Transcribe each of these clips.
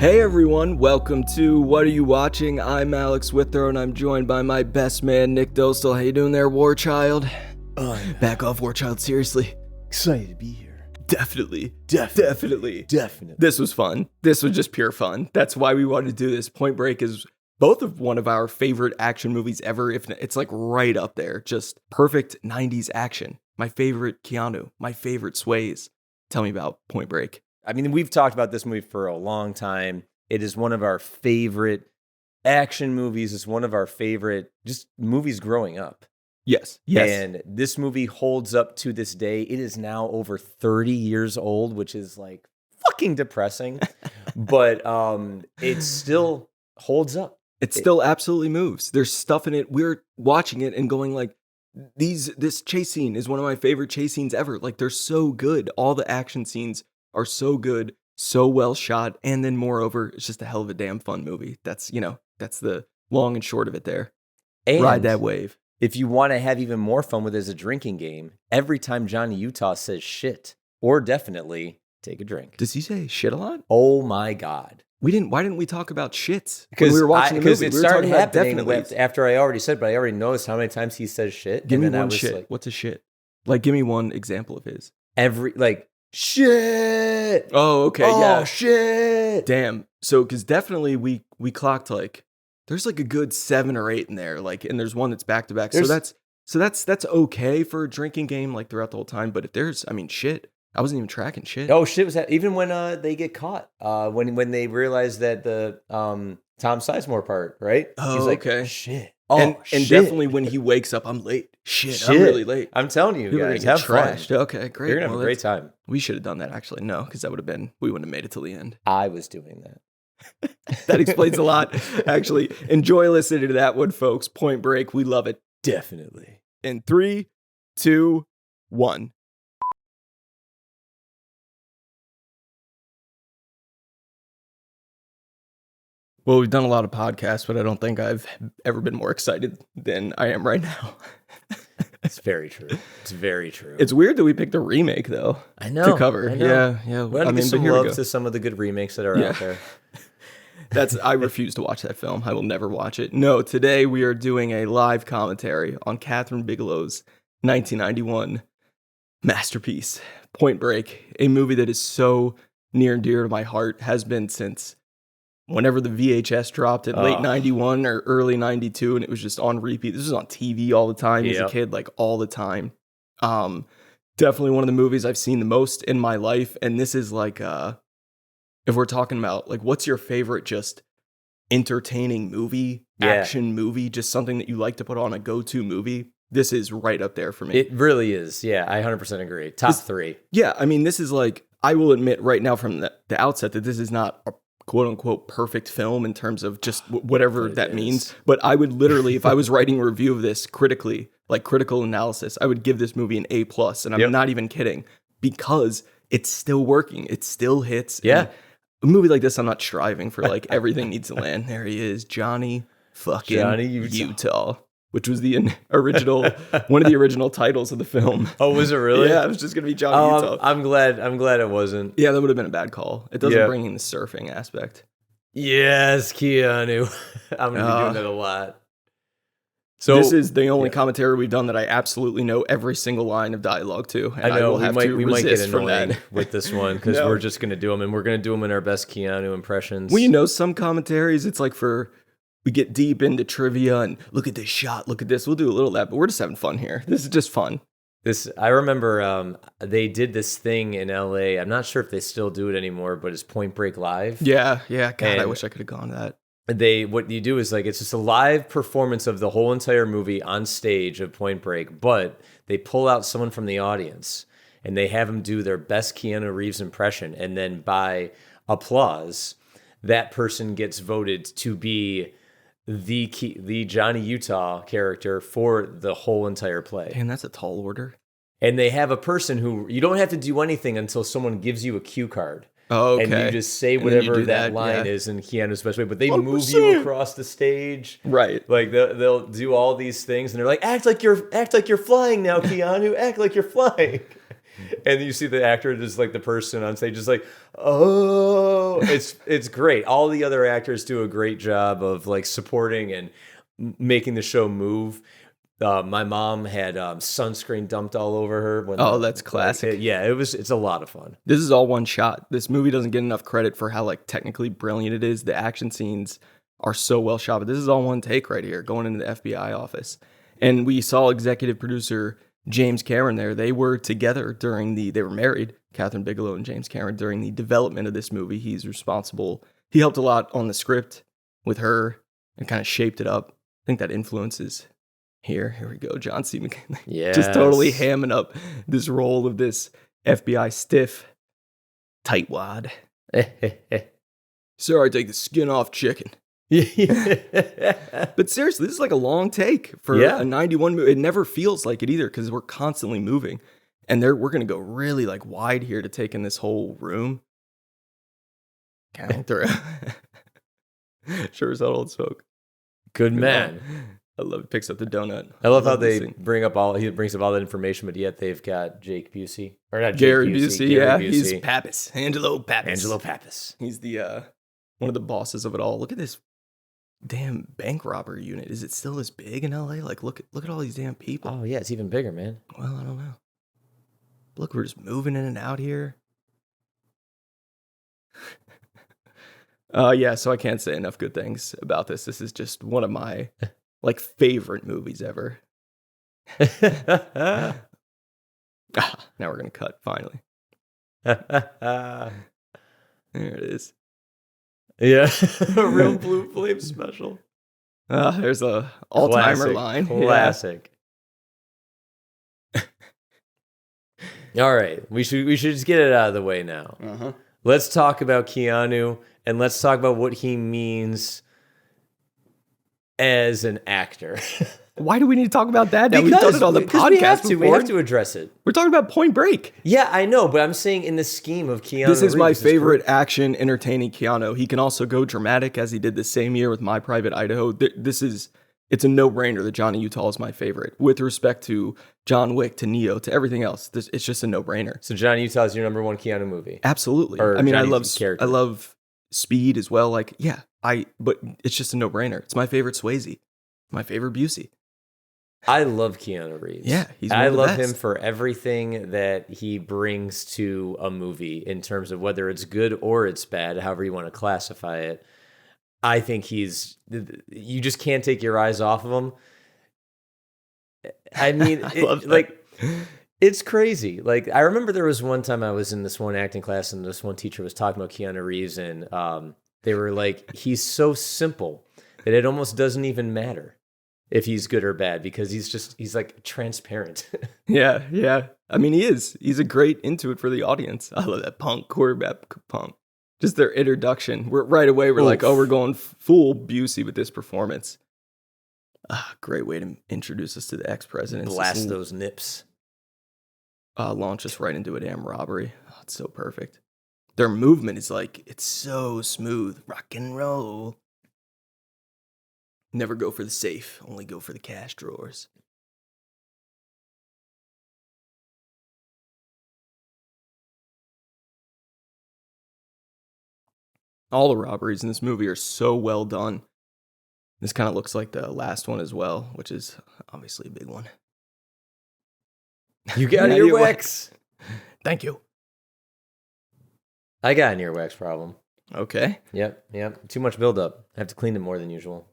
Hey everyone, welcome to What Are You Watching? I'm Alex Withrow and I'm joined by my best man, Nick Dostal. How you doing there, War Child? Back off, War Child, seriously. Excited to be here. Definitely. Definitely. This was fun. This was just pure fun. That's why we wanted to do this. Point Break is both of one of our favorite action movies ever. If it's like right up there, just perfect 90s action. My favorite Keanu, my favorite Swayze. Tell me about Point Break. I mean, we've talked about this movie for a long time. It is one of our favorite action movies. It's one of our favorite just movies growing up. Yes. And this movie holds up to this day. It is now over 30 years old, which is like fucking depressing. But it still holds up. It still absolutely moves. There's stuff in it. We're watching it and going like, this chase scene is one of my favorite chase scenes ever. Like, they're so good. All the action scenes are so good, so well shot. And then moreover, it's just a hell of a damn fun movie. That's the long and short of it there. And ride that wave. If you want to have even more fun with it as a drinking game, every time Johnny Utah says shit, or definitely, take a drink. Does he say shit a lot? Oh my God. Why didn't we talk about shits when we were watching the movie? Because it started happening after I already said, but I already noticed how many times he says shit. Give me one shit. Like, what's a shit? Like, give me one example of his. Shit. Oh, okay, yeah. Shit. Damn. So, because definitely we clocked like, there's like a good 7 or 8 in there, like, and there's one that's back to back. So that's okay for a drinking game, like throughout the whole time. But if there's, shit. I wasn't even tracking shit. Oh, shit was that even when they get caught, when they realize that the Tom Sizemore part, right? Oh, he's like, okay. Shit. And definitely when he wakes up, I'm late. Shit. I'm really late. I'm telling you guys, have trashed. fun. Okay, great. You're gonna have a great time. We should have done that actually. No, because we wouldn't have made it till the end. I was doing that. That explains a lot. Actually, enjoy listening to that one, folks. Point Break. We love it. Definitely. In 3, 2, 1. Well, we've done a lot of podcasts, but I don't think I've ever been more excited than I am right now. It's very true. It's very true. It's weird that we picked a remake, though. I know. To cover. I know. Yeah. We want to give some love to some of the good remakes that are out there. I refuse to watch that film. I will never watch it. No, today we are doing a live commentary on Catherine Bigelow's 1991 masterpiece, Point Break, a movie that is so near and dear to my heart, has been since whenever the VHS dropped at late 91 or early 92, and it was just on repeat. This was on TV all the time as a kid, like all the time. Definitely one of the movies I've seen the most in my life. And this is like, if we're talking about like, what's your favorite just entertaining movie, action movie, just something that you like to put on a go-to movie, this is right up there for me. It really is. Yeah, I 100% agree. Top 3. Yeah, this is like, I will admit right now from the outset that this is not a quote unquote perfect film in terms of just whatever that means. But I would literally, if I was writing a review of this critically, like critical analysis, I would give this movie an A+. And I'm not even kidding, because it's still working. It still hits. Yeah. A movie like this, I'm not striving for like everything needs to land. There he is, Johnny Utah. Which was the original, one of the original titles of the film. Oh, was it really? Yeah, it was just going to be Johnny Utah. I'm glad it wasn't. Yeah, that would have been a bad call. It doesn't bring in the surfing aspect. Yes, Keanu. I'm going to be doing that a lot. So this is the only commentary we've done that I absolutely know every single line of dialogue to. And I know, we might get annoying with this one, because we're just going to do them, and we're going to do them in our best Keanu impressions. Well, some commentaries, it's like we get deep into trivia and look at this shot, look at this. We'll do a little of that, but we're just having fun here. This is just fun. I remember they did this thing in LA. I'm not sure if they still do it anymore, but it's Point Break Live. Yeah. God, I wish I could have gone to that. What you do is like, it's just a live performance of the whole entire movie on stage of Point Break, but they pull out someone from the audience and they have them do their best Keanu Reeves impression. And then by applause, that person gets voted to be the Johnny Utah character for the whole entire play. Man, that's a tall order. And they have a person who, you don't have to do anything until someone gives you a cue card. Oh, okay. And you just say whatever that line is in Keanu's best way, but they 100%. move you across the stage. Right. Like they'll do all these things and they're like, act like you're flying now, Keanu, act like you're flying. And you see the actor, just like the person on stage, just like, oh, it's great. All the other actors do a great job of like supporting and making the show move. My mom had sunscreen dumped all over her. Oh, that's classic. It's a lot of fun. This is all one shot. This movie doesn't get enough credit for how like technically brilliant it is. The action scenes are so well shot, but this is all one take right here, going into the FBI office. And we saw executive producer James Cameron there. They were together they were married, Catherine Bigelow and James Cameron, during the development of this movie. He helped a lot on the script with her and kind of shaped it up. I think that influences here we go. John C. McClane. Yeah. Just totally hamming up this role of this FBI stiff tightwad. Sir, I take the skin off chicken. But seriously, this is like a long take for a 91 movie. It never feels like it either because we're constantly moving. And we're going to go really like wide here to take in this whole room. Count through. Sure as hell old smoke. Good man. I love it. Picks up the donut. I love how he brings up all that information, but yet they've got Jake Busey. Or not Gary Jake Busey. Gary Busey. He's Pappas. Angelo Pappas. He's the one of the bosses of it all. Look at this damn bank robbery unit. Is it still this big in LA? Like look at all these damn people. Oh yeah, it's even bigger, man. Well, I don't know. Look, we're just moving in and out here. So I can't say enough good things about this. This is just one of my like favorite movies ever. Now we're gonna cut finally. There it is. Yeah, a real Blue Flame special. There's a all-timer line. Classic. Yeah. All right, we should just get it out of the way now. Uh-huh. Let's talk about Keanu, and let's talk about what he means as an actor. Why do we need to talk about that now? We've done it on the podcast We have to address it. We're talking about Point Break. Yeah, I know, but I'm saying in the scheme of Keanu This is Reeves, my favorite action, entertaining Keanu. He can also go dramatic, as he did the same year with My Private Idaho. It's a no-brainer that Johnny Utah is my favorite. With respect to John Wick, to Neo, to everything else, it's just a no-brainer. So Johnny Utah is your number one Keanu movie? Absolutely. I love Speed as well. Like, but it's just a no-brainer. It's my favorite Swayze. My favorite Busey. I love Keanu Reeves. Yeah, I love him for everything that he brings to a movie in terms of whether it's good or it's bad, however you want to classify it. I think you just can't take your eyes off of him. I mean, it's crazy. Like, I remember there was one time I was in this one acting class and this one teacher was talking about Keanu Reeves and they were like, he's so simple that it almost doesn't even matter if he's good or bad because he's like transparent. Yeah. I mean, he is. He's a great intuit for the audience. I love that quarterback punk. Just their introduction. Right away, we're like, oh, we're going full Busey with this performance. Great way to introduce us to the ex-president. Blast those nips. Launch us right into a damn robbery. Oh, it's so perfect. Their movement is like, it's so smooth. Rock and roll. Never go for the safe. Only go for the cash drawers. All the robberies in this movie are so well done. This kind of looks like the last one as well, which is obviously a big one. You got an earwax. Thank you. I got an earwax problem. Okay. Yep. Too much buildup. I have to clean it more than usual.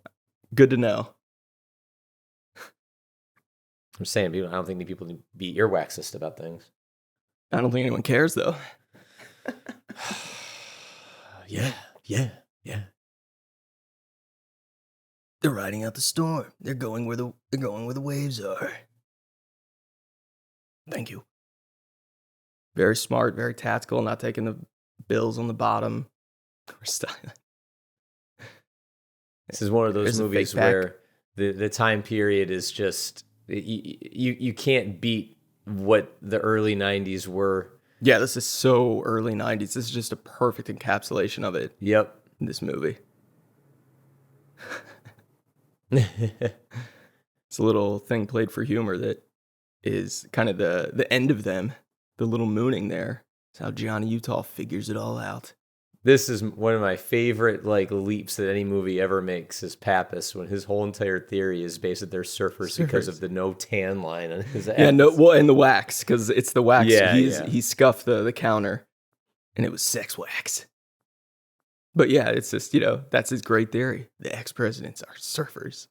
Good to know. I'm saying, I don't think people need to be earwaxist about things. I don't think anyone cares, though. Yeah. They're riding out the storm. They're going where the waves are. Thank you. Very smart, very tactical, not taking the bills on the bottom. This is one of those movies where the time period is just you can't beat what the early 90s were. Yeah, this is so early 90s. This is just a perfect encapsulation of it. Yep. In this movie. It's a little thing played for humor that is kind of the end of them the little mooning there. It's how Johnny Utah figures it all out. This is one of my favorite like leaps that any movie ever makes is Pappas, when his whole entire theory is based that they're surfers because of the no tan line on his ass. Yeah, no, well, and the wax, because it's the wax. Yeah, He scuffed the counter, and it was sex wax. But yeah, it's just, that's his great theory. The ex-presidents are surfers.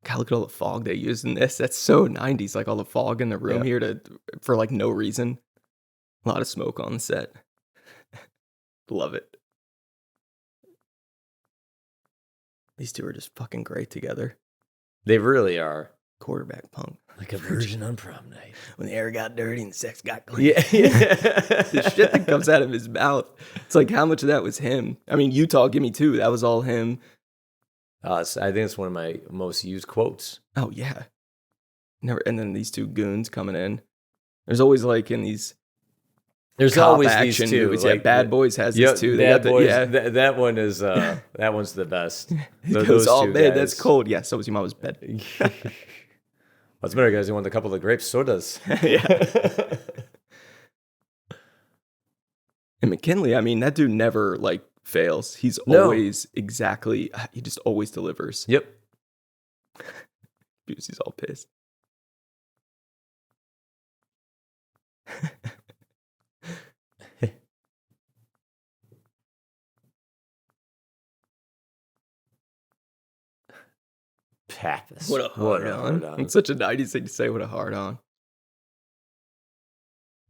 God, look at all the fog they use in this. That's so 90s, like all the fog in the room here for like no reason. A lot of smoke on the set. Love it. These two are just fucking great together. They really are. Quarterback punk. Like a virgin on prom night. When the air got dirty and the sex got clean. Yeah. The shit that comes out of his mouth. It's like, how much of that was him? I mean, Utah, give me two. That was all him. I think it's one of my most used quotes. Oh, yeah. And then these two goons coming in. There's always like in these... There's always these two. Movies. Like, Bad Boys has these two. Bad Boys. That one is that one's the best. Those all bad. That's cold. Yeah, so was your mama's bed. What's better, guys? You want a couple of grapes? So does. Yeah. And McKinley, I mean, that dude never like fails. He's always exactly. He just always delivers. Yep. Busey's all pissed. Pappas. What a hard on. It's such a 90s thing to say, what a hard on.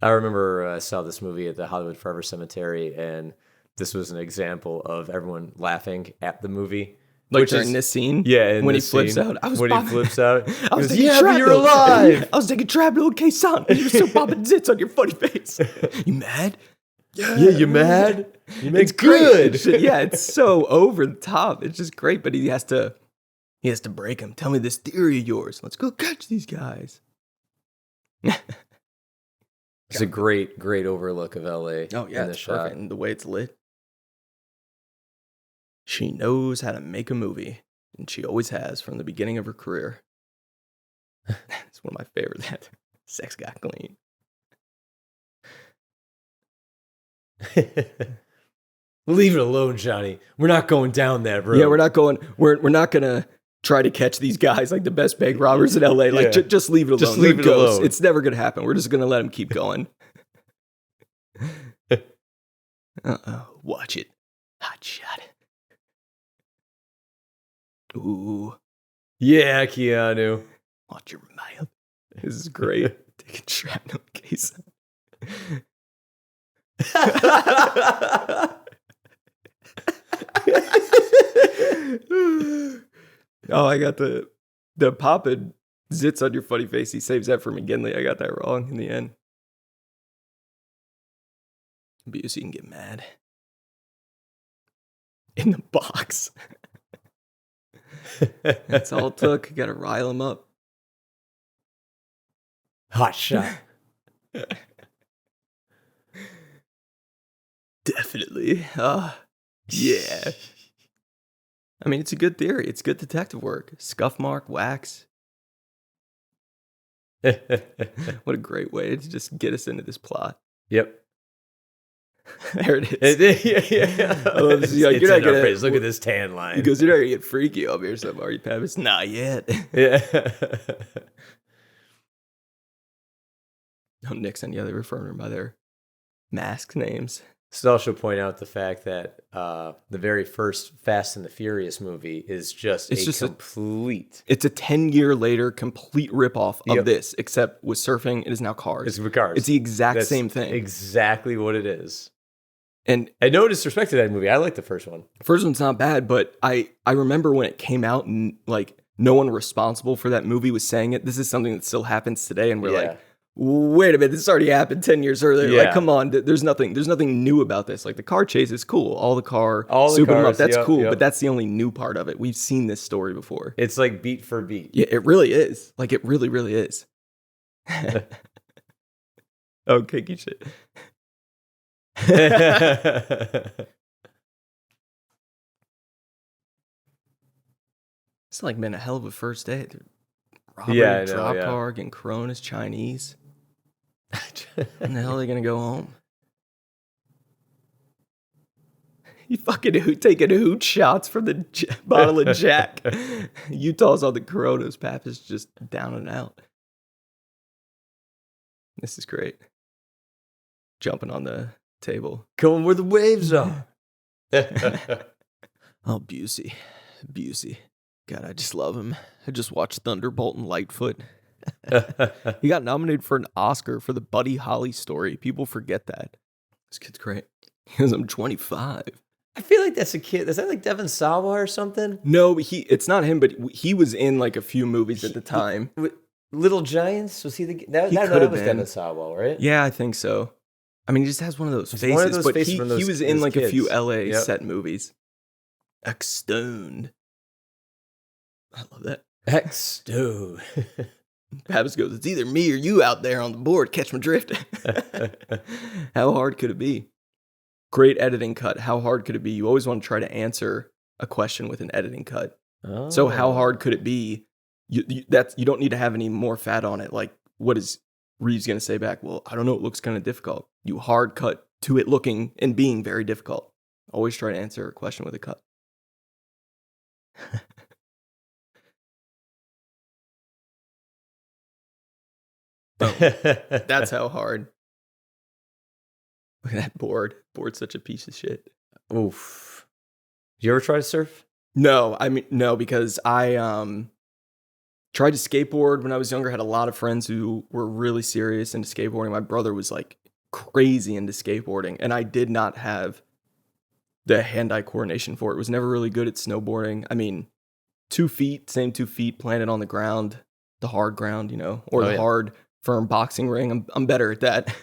I remember I saw this movie at the Hollywood Forever Cemetery, and this was an example of everyone laughing at the movie. Like during this scene? Yeah, when he flips out. He flips out. I was taking trap, you're alive! I was taking trap, little K-Son. You were still popping zits on your funny face. You mad? Yeah, you mad? You make it's good. Yeah, it's so over the top. It's just great, but he has to break him. Tell me this theory of yours. Let's go catch these guys. It's a great overlook of LA. Oh, yeah, it's perfect. And the way it's lit. She knows how to make a movie, and she always has from the beginning of her career. It's one of my favorites. That sex got clean. Leave it alone, Johnny. We're not going down that road. Yeah, we're not going to try to catch these guys like the best bank robbers in LA. Like, just leave it alone. Just leave it alone. It's never going to happen. We're just going to let them keep going. Watch it. Hot shot. Ooh. Yeah, Keanu. Watch your mouth. This is great. Taking shrapnel case. Oh, I got the poppin' zits on your funny face. He saves that for McGinley. I got that wrong in the end. Busey can get mad. In the box. That's all it took. You gotta rile him up. Hot shot. Definitely. Yeah. I mean, it's a good theory. It's good detective work. Scuff mark, wax. What a great way to just get us into this plot. Yep. There it is. Yeah. I love this. Like, you're not gonna look at this tan line. He goes, you're not gonna get freaky over here, something, are you, Pappas? Not yet. Yeah. No, Nixon. Yeah, they refer to them by their mask names. So I should point out the fact that the very first Fast and the Furious movie is just it's a 10-year later complete ripoff of this, except with surfing, it is now cars. It's with cars. It's the exact same thing. Exactly what it is. And no disrespect to that movie. I like the first one. First one's not bad, but I remember when it came out and like no one responsible for that movie was saying it. This is something that still happens today, and we're like, wait a minute, this already happened 10 years earlier. Yeah. Like, come on, there's nothing new about this. Like, the car chase is cool. All the souping them up, that's cool, but that's the only new part of it. We've seen this story before. It's like beat for beat. Yeah, it really is. Like, it really, really is. Oh, kinky shit. It's like been a hell of a first day, dude. Robbery, drop car, getting Coronas, Chinese. When the hell are they gonna go home? You fucking taking hoot shots from the bottle of Jack. Utah's on the Coronas. Pap is just down and out. This is great. Jumping on the table. Going where the waves are. Oh, Busey. God, I just love him. I just watched Thunderbolt and Lightfoot. He got nominated for an Oscar for the Buddy Holly story. People forget that. This kid's great. Because I'm 25. I feel like that's a kid. Is that like Devon Sawa or something? No, it's not him, but he was in like a few movies at the time. Little Giants? Was he the... That was Devon Sawa, right? Yeah, I think so. I mean, he just has one of those faces. One of those but faces he from those, was in like kids. a few LA set movies. Astounding. I love that. Astounding. Babs goes, it's either me or you out there on the board. Catch my drift. How hard could it be? Great editing cut. How hard could it be? You always want to try to answer a question with an editing cut. Oh. So how hard could it be? You don't need to have any more fat on it. Like, what is Reeves going to say back? Well, I don't know. It looks kind of difficult. You hard cut to it looking and being very difficult. Always try to answer a question with a cut. That's how hard. Look at that board. Board's such a piece of shit. Oof. Did you ever try to surf? No, because I tried to skateboard when I was younger. Had a lot of friends who were really serious into skateboarding. My brother was like crazy into skateboarding, and I did not have the hand-eye coordination for it. Was never really good at snowboarding. I mean, 2 feet, same 2 feet planted on the ground, the hard ground, or hard firm boxing ring. I'm better at that.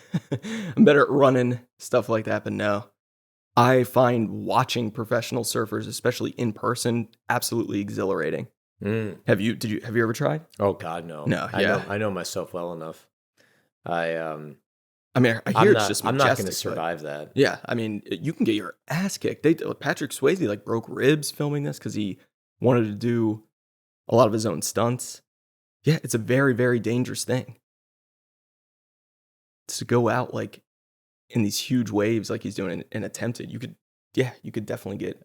I'm better at running, stuff like that, but no. I find watching professional surfers, especially in person, absolutely exhilarating. Have you ever tried? Oh God, no. No, I know myself well enough. I hear it's just majestic. I'm not going to survive that. Yeah, I mean, you can get your ass kicked. Patrick Swayze like broke ribs filming this because he wanted to do a lot of his own stunts. Yeah, it's a very, very dangerous thing. To go out like in these huge waves like he's doing and attempt it, you could definitely get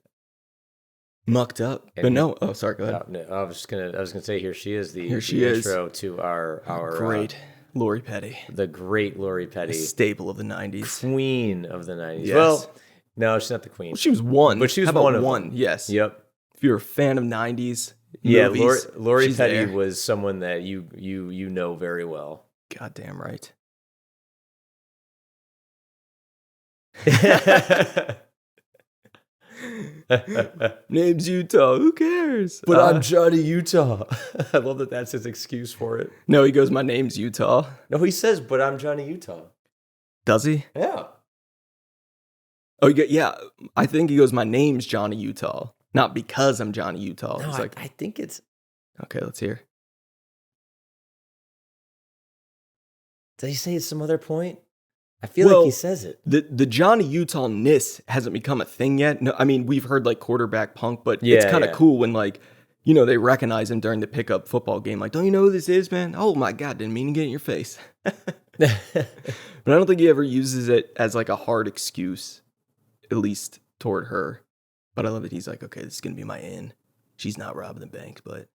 mucked up. And but no, sorry, go ahead. No, I was gonna say here she is the intro to our great Lori Petty, the great Lori Petty, staple of the 90s, queen of the 90s. Yes. Well, no, she's not the queen. Well, she was one, but she was one of one. Them. Yes. Yep. If you're a fan of 90s, yeah, movies, Lori Petty was someone that you know very well. Goddamn right. Name's Utah. Who cares? But I'm Johnny Utah. I love that that's his excuse for it. No, he goes, my name's Utah. No, he says, but I'm Johnny Utah. Does he? Yeah. Oh, yeah. I think he goes, my name's Johnny Utah. Not because I'm Johnny Utah. No, He's like, I think it's... Okay, let's hear. Did he say at some other point? I feel like he says it. The Johnny Utah-ness hasn't become a thing yet. No, I mean, we've heard like quarterback punk, but it's kind of cool when like, they recognize him during the pickup football game. Like, don't you know who this is, man? Oh my God, didn't mean to get in your face. But I don't think he ever uses it as like a hard excuse, at least toward her. But I love that he's like, okay, this is going to be my in. She's not robbing the bank, but...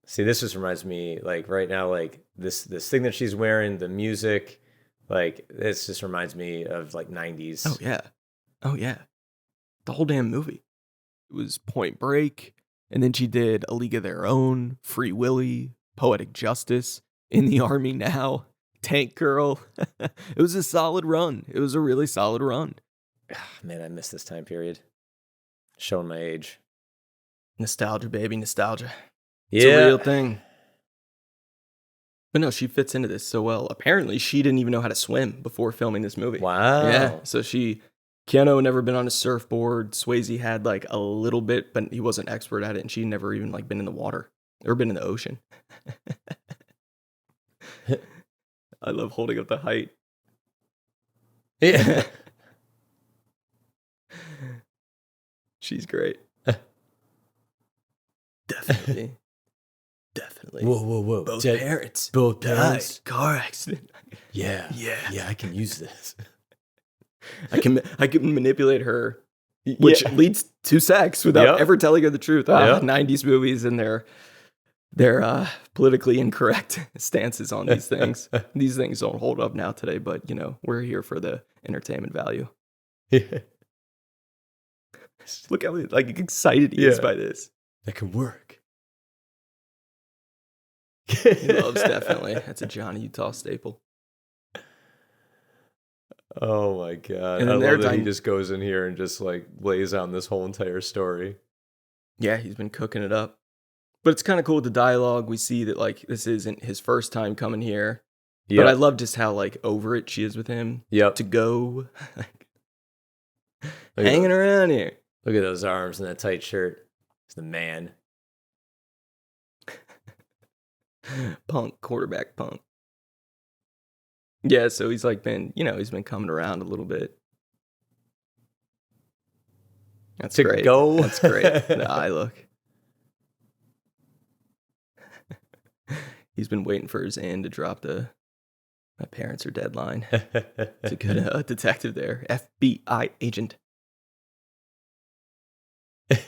See, this just reminds me, like right now, like this thing that she's wearing, the music... Like, this just reminds me of, like, 90s. Oh, yeah. The whole damn movie. It was Point Break, and then she did A League of Their Own, Free Willy, Poetic Justice, In the Army Now, Tank Girl. It was a solid run. It was a really solid run. Man, I miss this time period. Showing my age. Nostalgia, baby, nostalgia. Yeah. It's a real thing. But no, she fits into this so well. Apparently, she didn't even know how to swim before filming this movie. Wow. Yeah. So Keanu had never been on a surfboard. Swayze had like a little bit, but he wasn't expert at it. And she'd never even like been in the water or been in the ocean. I love holding up the height. Yeah. She's great. Definitely. Definitely. Whoa. Both Dad, parents. Both Died. parents. Car accident. Yeah. Yeah. I can use this. I can manipulate her, which leads to sex without ever telling her the truth. 90s movies and their politically incorrect stances on these things. These things don't hold up now today, but we're here for the entertainment value. Yeah. Look how excited he is by this. That could work. He loves, definitely. That's a Johnny Utah staple. Oh my God. And I then love that he just goes in here and just lays on this whole entire story. Yeah, he's been cooking it up. But it's kind of cool with the dialogue. We see that this isn't his first time coming here. Yep. But I love just how over it she is with him. Yep. To go. Hanging around here. Look at those arms and that tight shirt. It's the man. Punk, quarterback punk. Yeah, so he's been coming around a little bit. That's great. Go. That's great. The eye look. He's been waiting for his end to drop my parents are dead line. It's a good detective there. FBI agent.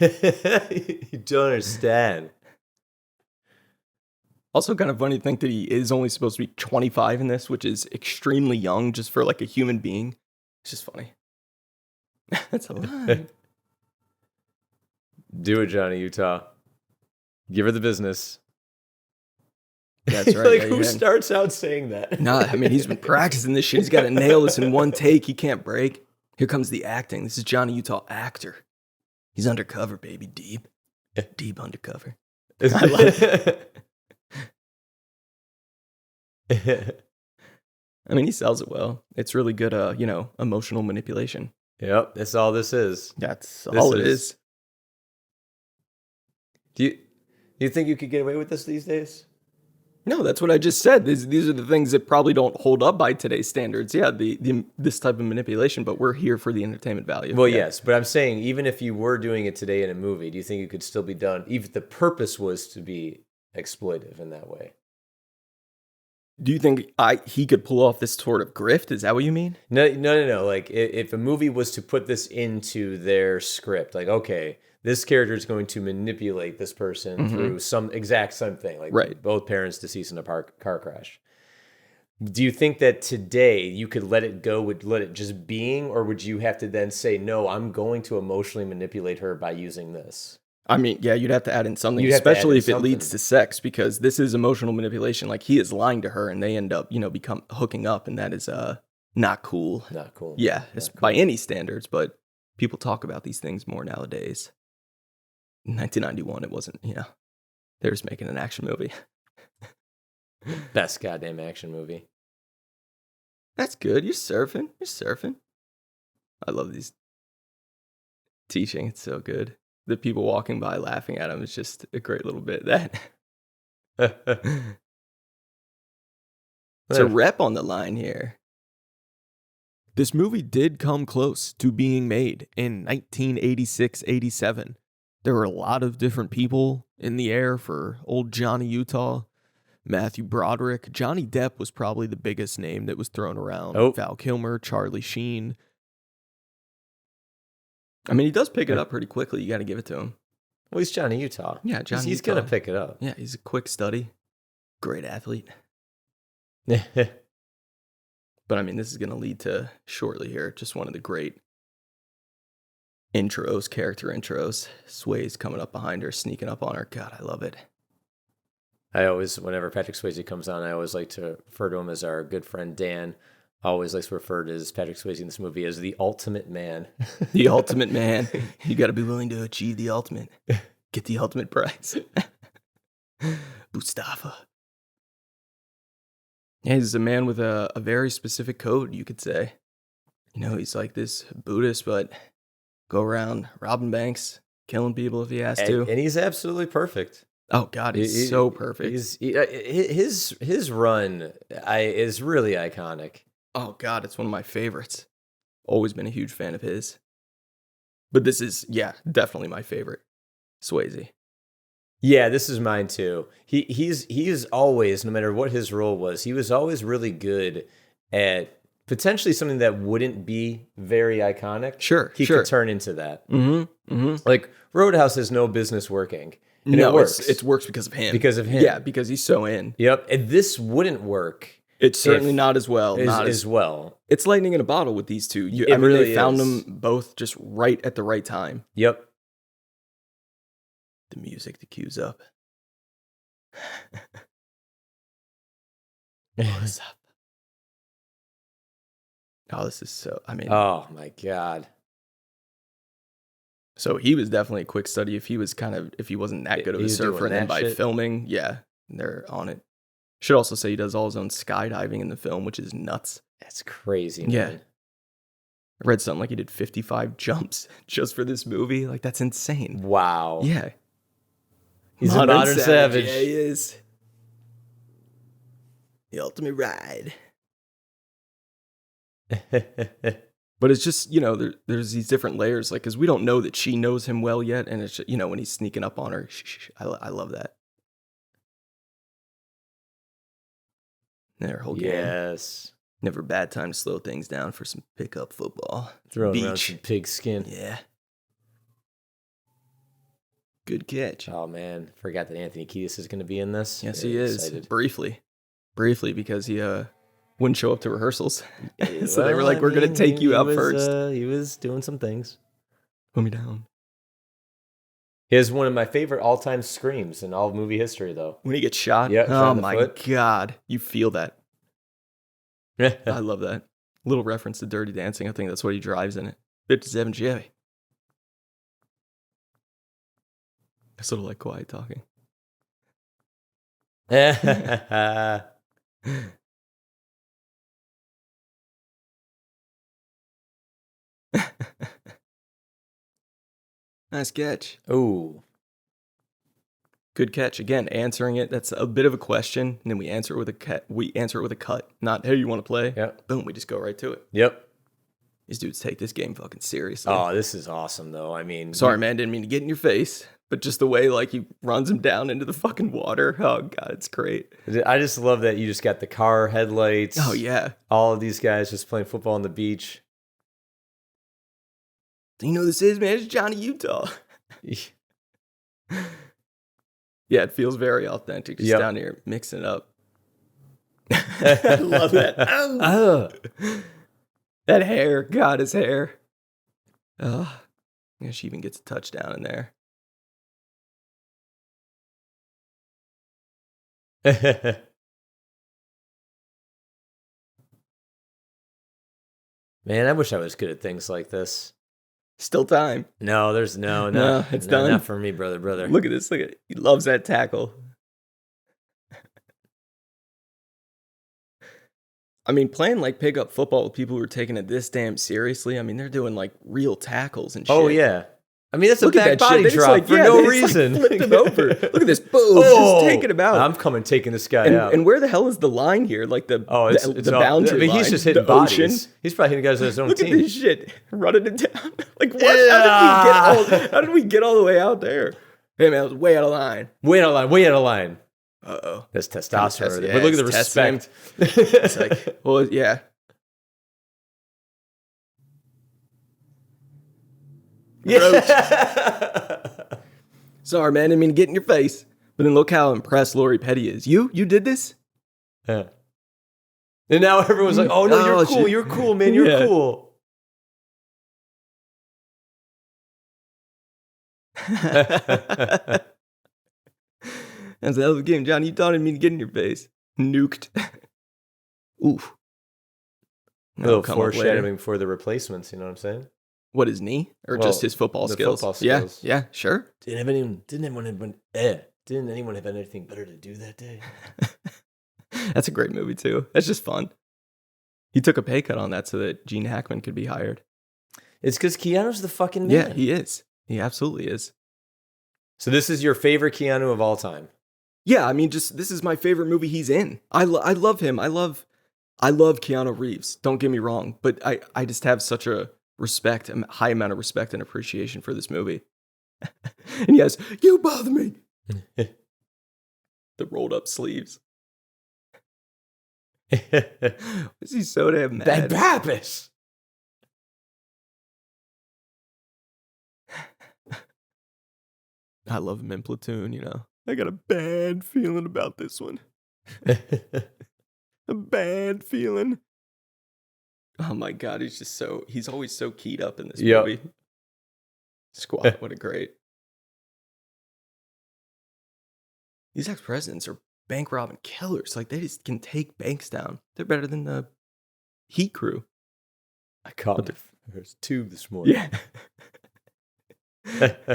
You don't understand. Also kind of funny to think that he is only supposed to be 25 in this, which is extremely young just for a human being. It's just funny. That's a line. Do it, Johnny Utah. Give her the business. That's right. Who starts out saying that? No, I mean, he's been practicing this shit. He's got to nail this in one take. He can't break. Here comes the acting. This is Johnny Utah, actor. He's undercover, baby. Deep undercover. I love it. I mean, he sells it well. It's really good, emotional manipulation. Yep, that's all this is. That's all it is. Do you think you could get away with this these days? No, that's what I just said. These are the things that probably don't hold up by today's standards. Yeah, this type of manipulation, but we're here for the entertainment value. Well, yes, but I'm saying even if you were doing it today in a movie, do you think it could still be done, even if the purpose was to be exploitive in that way? Do you think he could pull off this sort of grift? Is that what you mean? No. If a movie was to put this into their script, okay, this character is going to manipulate this person through some thing, right. Both parents deceased in a car crash. Do you think that today you could let it go, would let it just being, or would you have to then say, no, I'm going to emotionally manipulate her by using this? I mean, yeah, you'd have to add in something, especially if it leads to sex, because this is emotional manipulation. He is lying to her and they end up, hooking up, and that is not cool. Not cool. Yeah, it's by any standards, but people talk about these things more nowadays. In 1991, it wasn't, they're just making an action movie. Best goddamn action movie. That's good. You're surfing. I love these teaching. It's so good. The people walking by laughing at him is just a great little bit. It's a rep on the line here. This movie did come close to being made in 1986-87. There were a lot of different people in the air for old Johnny Utah. Matthew Broderick. Johnny Depp was probably the biggest name that was thrown around. Oh. Val Kilmer, Charlie Sheen. I mean, he does pick it up pretty quickly. You got to give it to him. Well, he's Johnny Utah. Yeah, Johnny He's Utah. going to pick it up. Yeah, he's a quick study. Great athlete. But I mean, this is going to lead to shortly here, just one of the great character intros. Swayze coming up behind her, sneaking up on her. God, I love it. I always, whenever Patrick Swayze comes on, I always like to refer to him as our good friend Dan. I always like to refer to as Patrick Swayze in this movie as the ultimate man. The ultimate man. You got to be willing to achieve the ultimate. Get the ultimate prize. Mustafa. Yeah, he's a man with a very specific code, you could say. He's like this Buddhist, but go around robbing banks, killing people if he has to. And he's absolutely perfect. Oh God, he's so perfect. His run is really iconic. Oh God, it's one of my favorites. Always been a huge fan of his. But this is, definitely my favorite. Swayze. Yeah, this is mine too. He is always, no matter what his role was, he was always really good at potentially something that wouldn't be very iconic. Sure, He sure. could turn into that. Mm-hmm. Mm-hmm. Like Roadhouse has no business working. And No, it works. it works because of him. Because of him. Yeah, because he's so in. Yep. And this wouldn't work. It's certainly not as well. As well. It's lightning in a bottle with these two. Really they found is. them both just right at the right time. Yep. The music, the cues up. What's up? Oh, this is so. Oh my God. So he was definitely a quick study. If he wasn't that good of a surfer, and then by filming, yeah, they're on it. Should also say he does all his own skydiving in the film, which is nuts. That's crazy, man. Yeah. I read something like he did 55 jumps just for this movie. Like, that's insane. Wow. Yeah. He's a modern savage. Yeah, he is. The ultimate ride. But it's just, there's these different layers, like, because we don't know that she knows him well yet, and it's just, when he's sneaking up on her, I love that. Their whole game. Yes. Never a bad time to slow things down for some pickup football. Throwing around some pig skin. Yeah. Good catch. Oh, man. Forgot that Anthony Kiedis is going to be in this. Yes, he is. Briefly, because he wouldn't show up to rehearsals. So they were like, we're going to take you out first. He was doing some things. Put me down. He has one of my favorite all-time screams in all of movie history, though. When he gets shot? Yeah. Oh, my God. You feel that. I love that. Little reference to Dirty Dancing. I think that's what he drives in it. 57 Chevy. I sort of like quiet talking. Nice catch. Ooh. Good catch. Again, answering it. That's a bit of a question, and then we answer it with a cut. Not, hey, you want to play? Yep. Boom, we just go right to it. Yep. These dudes take this game fucking seriously. Oh, this is awesome, though. I mean... Sorry, man, didn't mean to get in your face, but just the way, like, he runs him down into the fucking water. Oh, God, it's great. I just love that you just got the car headlights. Oh, yeah. All of these guys just playing football on the beach. Do you know who this is, man? It's Johnny Utah. Yeah, it feels very authentic. Just down here mixing it up. I love that. Oh. That hair. God, his hair. Oh. Yeah, she even gets a touchdown in there. Man, I wish I was good at things like this. Still time. No, there's no, it's done. Not for me, brother. Look at this. Look at it. He loves that tackle. I mean, playing like pickup football with people who are taking it this damn seriously. I mean, they're doing like real tackles and shit. Oh yeah. I mean, that's Look a back body drop for no reason. Like, flipped him over. Look at this. Boom. Just taking him out. I'm taking this guy out. And where the hell is the line here? Like the boundary line. He's just hitting bodies. Ocean. He's probably hitting guys on his own team. Look at this shit. Running it down. Like, what? Yeah. How did we get all the way out there? Hey, man, it was way out of line. Way out of line. Uh-oh. That's testosterone. But look at the respect. It's like, well, yeah. Sorry, man. I didn't mean to get in your face. But then look how impressed Lori Petty is. You did this? Yeah. And now everyone's like, oh, no, you're cool. You're cool, man. You're cool. That's the hell of a game, Johnny. You didn't mean to get in your face. Nuked. Oof. A little foreshadowing for the replacements, you know what I'm saying? What, his knee? Or just his football skills? Football skills. Yeah, sure. Didn't anyone have anything better to do that day? That's a great movie, too. That's just fun. He took a pay cut on that so that Gene Hackman could be hired. It's because Keanu's the fucking man. Yeah, he is. He absolutely is. So this is your favorite Keanu of all time? Yeah, I mean, this is my favorite movie he's in. I love him. I love Keanu Reeves. Don't get me wrong, but I just have such a high amount of respect and appreciation for this movie. And yes, you bother me. The rolled up sleeves. Is he so damn mad? Bad Pappas. I love him in Platoon, you know. I got a bad feeling about this one. A bad feeling. Oh my God, he's always so keyed up in this movie. Squad, what a great. These ex-presidents are bank robbing killers. Like, they just can take banks down. They're better than the Heat crew. I caught the first tube this morning. Yeah.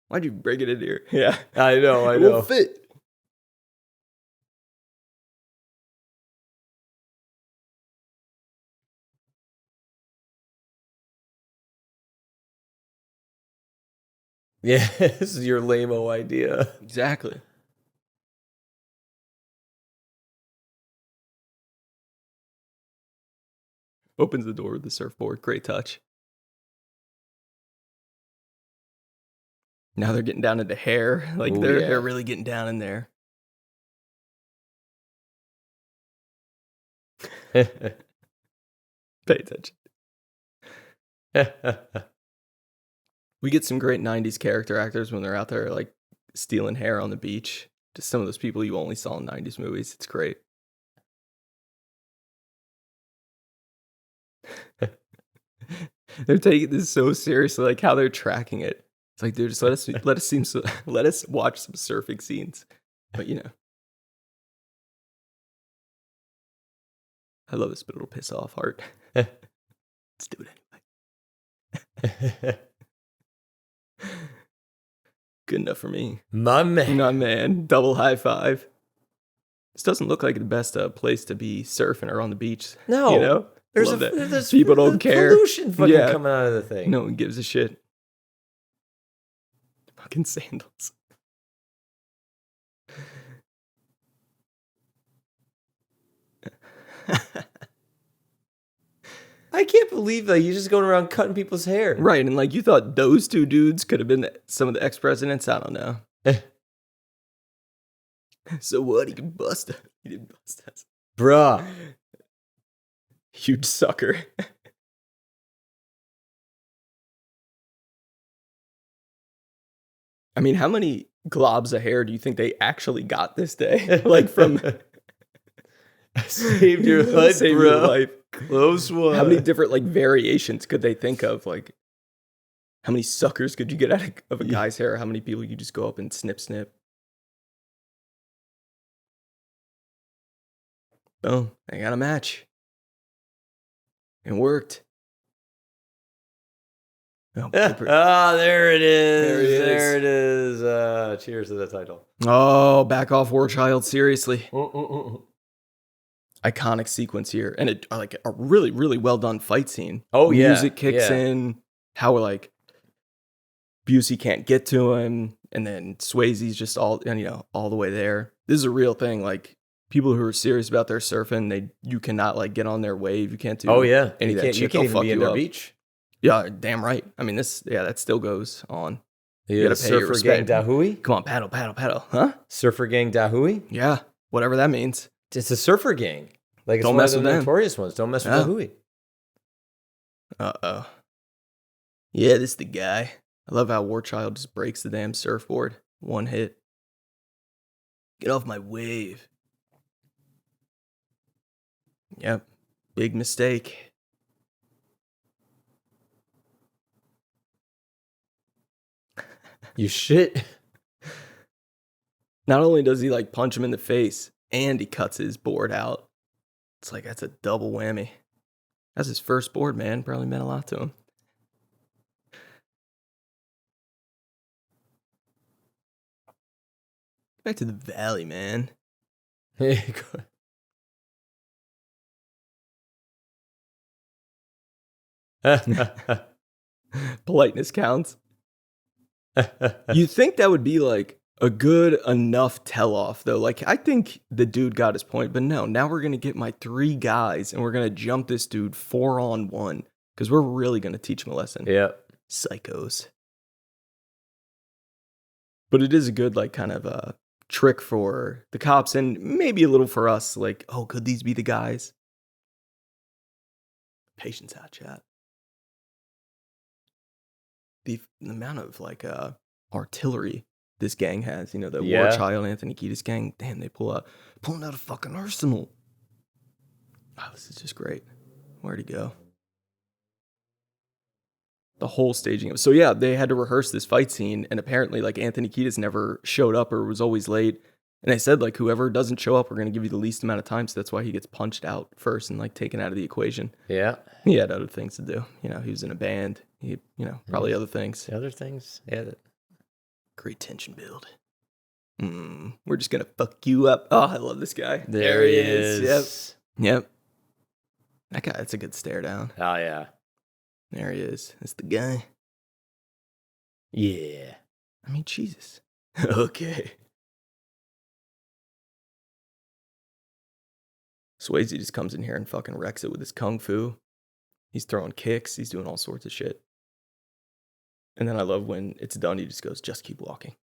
Why'd you bring it in here? Yeah. I know. It won't fit. Yeah, this is your lame-o idea. Exactly. Opens the door with the surfboard. Great touch. Now they're getting down into hair. Like, they're really getting down in there. Pay attention. We get some great 90s character actors when they're out there, like, stealing hair on the beach. Just some of those people you only saw in 90s movies. It's great. They're taking this so seriously, like how they're tracking it. It's like, dude, just let us watch some surfing scenes. But you know, I love this, but it'll piss off Hart. Let's do it anyway. Good enough for me. My man. Double high five. This doesn't look like the best place to be surfing or on the beach. No. You know? There's people don't care. Pollution fucking coming out of the thing. No one gives a shit. Fucking sandals. I can't believe that he's just going around cutting people's hair. Right, and like you thought those two dudes could have been some of the ex-presidents? I don't know. So what? He didn't bust us. Bruh. Huge sucker. I mean, how many globs of hair do you think they actually got this day? Like from... Saved your life, Saved bro. your life. Close one. How many different like variations could they think of? Like, how many suckers could you get out of a guy's hair? How many people you just go up and snip? Boom, they got a match. It worked. Oh, there it is. There it is. Cheers to the title. Oh, back off, War Child. Seriously. Iconic sequence here. And it like a really, really well done fight scene. Oh, yeah. Music kicks in. How like Busey can't get to him. And then Swayze's just all the way there. This is a real thing. Like, people who are serious about their surfing, you cannot like get on their wave. You can't do any of that shit. You can't even be in their beach. Yeah, damn right. I mean, that still goes on. You gotta pay Surfer Gang Dahui? Come on, paddle. Huh? Surfer Gang Dahui? Yeah, whatever that means. It's a surfer gang. Like, it's Don't one mess of the with them. notorious ones. Don't mess with Dahui. Uh-oh. Yeah, this is the guy. I love how War Child just breaks the damn surfboard. One hit. Get off my wave. Yep. Big mistake. You shit. Not only does he like punch him in the face, and he cuts his board out. It's like, that's a double whammy. That's his first board, man. Probably meant a lot to him. Back to the valley, man. Politeness counts. You think that would be like a good enough tell-off, though? Like, I think the dude got his point, but no, now we're going to get my 3 guys, and we're going to jump this dude 4-on-1, because we're really going to teach him a lesson. Yep. Psychos. But it is a good, like, kind of a trick for the cops and maybe a little for us. Like, oh, could these be the guys? Patience out, chat. The amount of, like, artillery this gang has, the War Child, Anthony Kiedis gang, damn, they pulling out a fucking arsenal. Oh, this is just great. Where'd he go? The whole staging of it. So yeah, they had to rehearse this fight scene, and apparently, like, Anthony Kiedis never showed up or was always late. And they said, like, whoever doesn't show up, we're gonna give you the least amount of time. So that's why he gets punched out first and, like, taken out of the equation. Yeah. He had other things to do. He was in a band. He, probably other things. The other things. Yeah. Great tension build. We're just gonna fuck you up. Oh, I love this guy. There he is. Yep. That guy, that's a good stare down. Oh, yeah. There he is. That's the guy. Yeah. I mean, Jesus. Okay. Swayze just comes in here and fucking wrecks it with his kung fu. He's throwing kicks. He's doing all sorts of shit. And then I love when it's done, he just goes, just keep walking.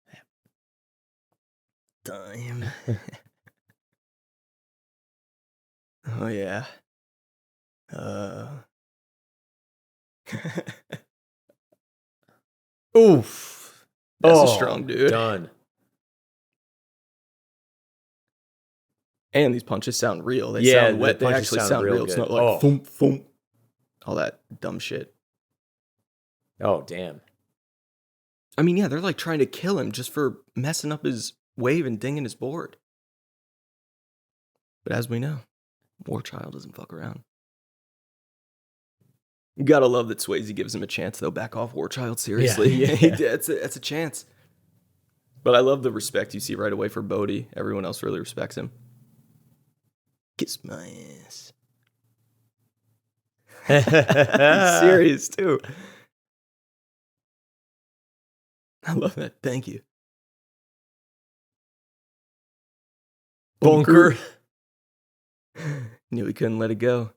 Time. Oh, yeah. Oof. That's a strong dude. Done. And these punches sound real. They sound wet. They actually sound real. It's not like thump, thump. All that dumb shit. Oh, damn. I mean, yeah, they're like trying to kill him just for messing up his wave and dinging his board. But as we know, War Child doesn't fuck around. You gotta love that Swayze gives him a chance, though. Back off, War Child. Seriously. Yeah. It's a chance. But I love the respect you see right away for Bodhi. Everyone else really respects him. Kiss my ass. He's serious, too. I love that. Thank you. Bunker. Knew he couldn't let it go.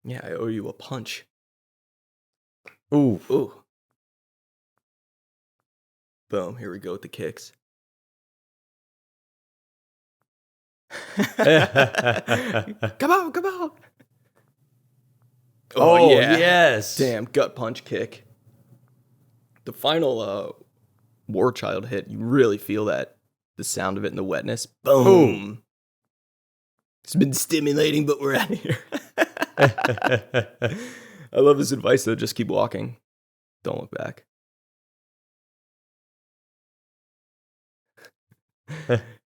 Yeah, I owe you a punch. Ooh. Ooh. Boom. Here we go with the kicks. Come on, come on. Oh, yeah. Yes. Damn, gut punch kick. The final War Child hit, you really feel that. The sound of it and the wetness. Boom. Ooh. It's been stimulating, but we're out of here. I love this advice, though. Just keep walking. Don't look back.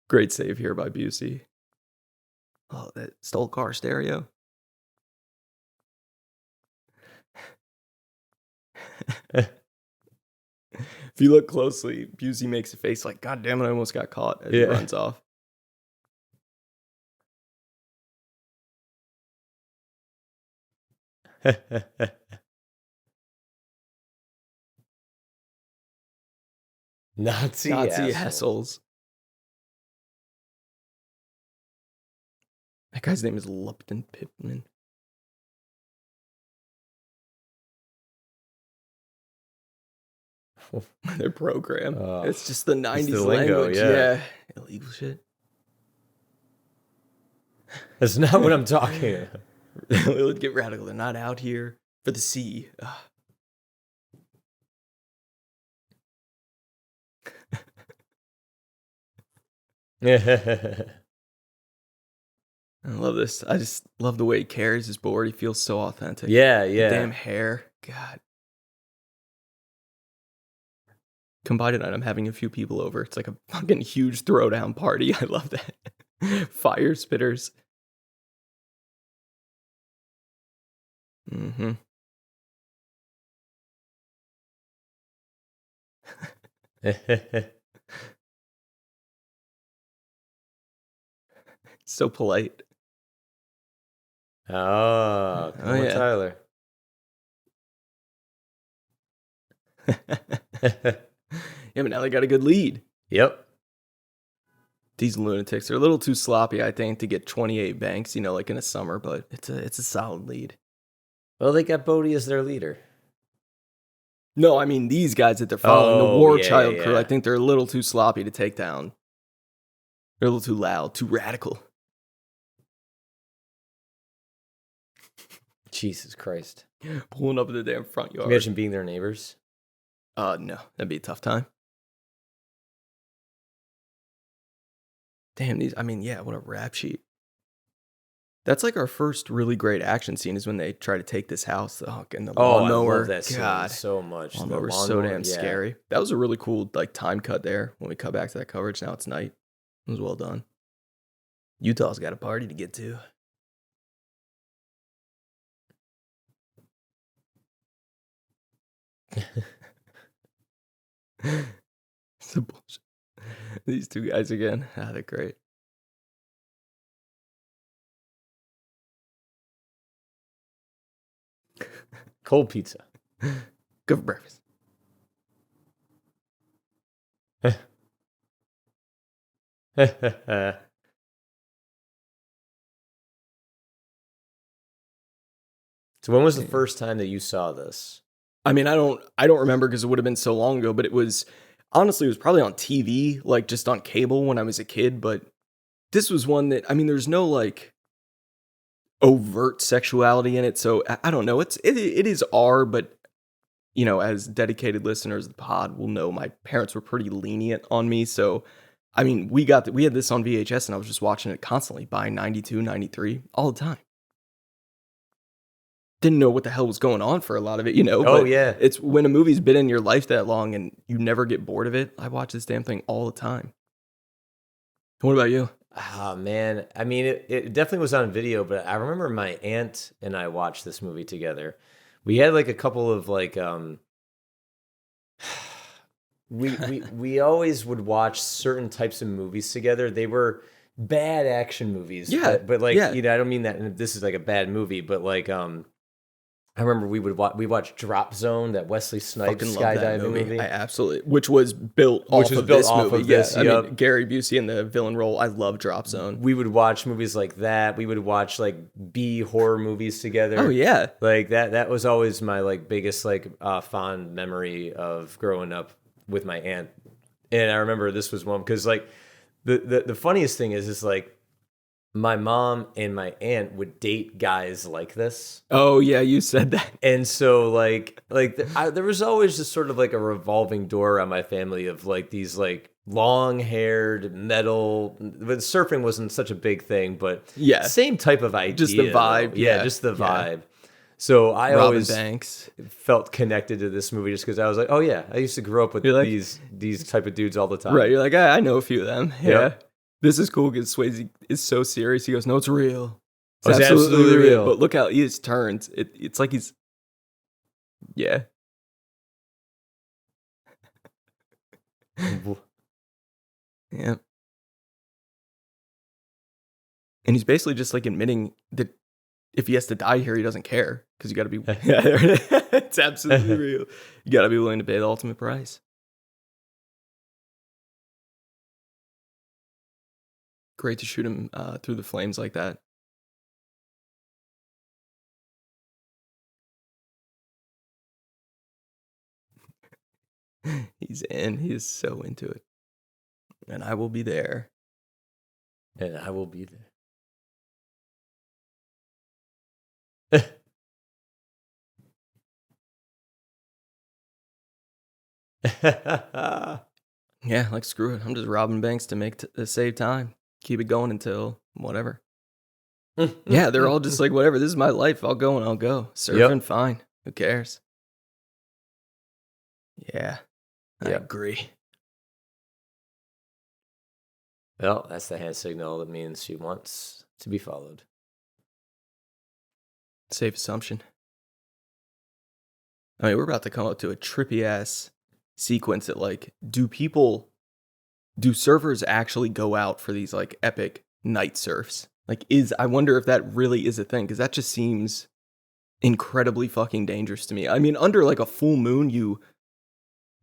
Great save here by Busey. Oh, that stole car stereo. If you look closely, Busey makes a face like, God damn it, I almost got caught as he runs off. Nazi assholes. That guy's name is Lupton Pittman. Their program. It's just the 90s the lingo, language. Yeah. Illegal shit. That's not what I'm talking about. Let's get radical. They're not out here for the sea. I love this. I just love the way he carries his board. He feels so authentic. Yeah. The damn hair. God. Combined tonight, I'm having a few people over. It's like a fucking huge throwdown party. I love that. Fire spitters. Mm-hmm. So polite. Oh, come on, yeah. Tyler. Yeah, but now they got a good lead. Yep. These lunatics are a little too sloppy, I think, to get 28 banks, like in a summer, but it's a solid lead. Well, they got Bodhi as their leader. No, I mean these guys that they're following, the War Child crew. I yeah. think they're a little too sloppy to take down. They're a little too loud, too radical. Jesus Christ. Pulling up in the damn front yard. Imagine being their neighbors. No, that'd be a tough time. Damn, these, I mean, yeah, what a rap sheet. That's like our first really great action scene is when they try to take this house, and the lawnmower. I love that scene so much. Lawnmower's so damn scary. That was a really cool like time cut there when we cut back to that coverage. Now it's night. It was well done. Utah's got a party to get to. Some bullshit. These two guys again. They're great. Cold pizza. Good for breakfast. So when was the first time that you saw this? I mean, I don't remember because it would have been so long ago, but it was probably on TV, like just on cable when I was a kid, but this was one that, I mean, there's no like overt sexuality in it, so I don't know. It is R, but you know, as dedicated listeners of the pod will know, my parents were pretty lenient on me, so I mean, we had this on VHS and I was just watching it constantly by 92, 93, all the time. Didn't know what the hell was going on for a lot of it, you know. Oh, yeah. It's when a movie's been in your life that long and you never get bored of it. I watch this damn thing all the time. What about you? Oh, man. I mean, it definitely was on video, but I remember my aunt and I watched this movie together. We had like a couple of like, we always would watch certain types of movies together. They were bad action movies. Yeah. But like, yeah. you know, I don't mean that this is like a bad movie, but like, I remember we watched Drop Zone, that Wesley Snipes skydiving movie. I absolutely, which was built off of this movie. Yes, I mean Gary Busey in the villain role. I love Drop Zone. We would watch movies like that. We would watch like B horror movies together. Oh yeah, like that. That was always my like biggest like fond memory of growing up with my aunt. And I remember this was one because like the funniest thing is like, my mom and my aunt would date guys like this. Oh yeah, you said that. And so there was always just sort of like a revolving door around my family of like these like long-haired metal. But surfing wasn't such a big thing, but yeah, same type of idea. Just the vibe. Yeah, just the vibe. So I always Banks. felt connected to this movie just because I was like, oh yeah, I used to grow up with these type of dudes all the time. Right, you're like, I know a few of them. Yeah. Yep. This is cool because Swayze is so serious. He goes, no, it's real. It's absolutely real. But look how he just turns. It's like he's, yeah. Yeah. And he's basically just like admitting that if he has to die here, he doesn't care because you got to be, it's absolutely real. You got to be willing to pay the ultimate price. Great to shoot him through the flames like that. He's in. He is so into it. And I will be there. And I will be there. Yeah, like screw it. I'm just robbing banks to save time. Keep it going until whatever. Yeah, they're all just like, whatever. This is my life. I'll go and I'll go. Surfing, fine. Who cares? Yeah, I agree. Well, that's the hand signal that means she wants to be followed. Safe assumption. I mean, we're about to come up to a trippy ass sequence that like, do surfers actually go out for these like epic night surfs? Like, I wonder if that really is a thing, because that just seems incredibly fucking dangerous to me. I mean, under like a full moon,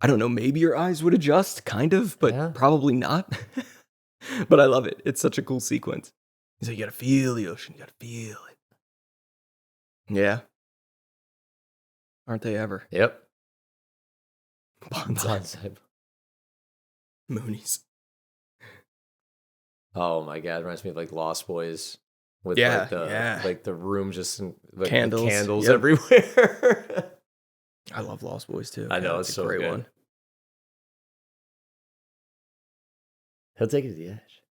I don't know, maybe your eyes would adjust, kind of, but probably not. But I love it. It's such a cool sequence. He's like, you gotta feel the ocean, you gotta feel it. Yeah. Aren't they ever? Yep. Bonsai. Moonies. Oh my god, it reminds me of like Lost Boys with Yeah, like the room just like Candles. with candles Yep. everywhere. I love Lost Boys too. I know, that's it's a so great good. one. He'll take it to the edge.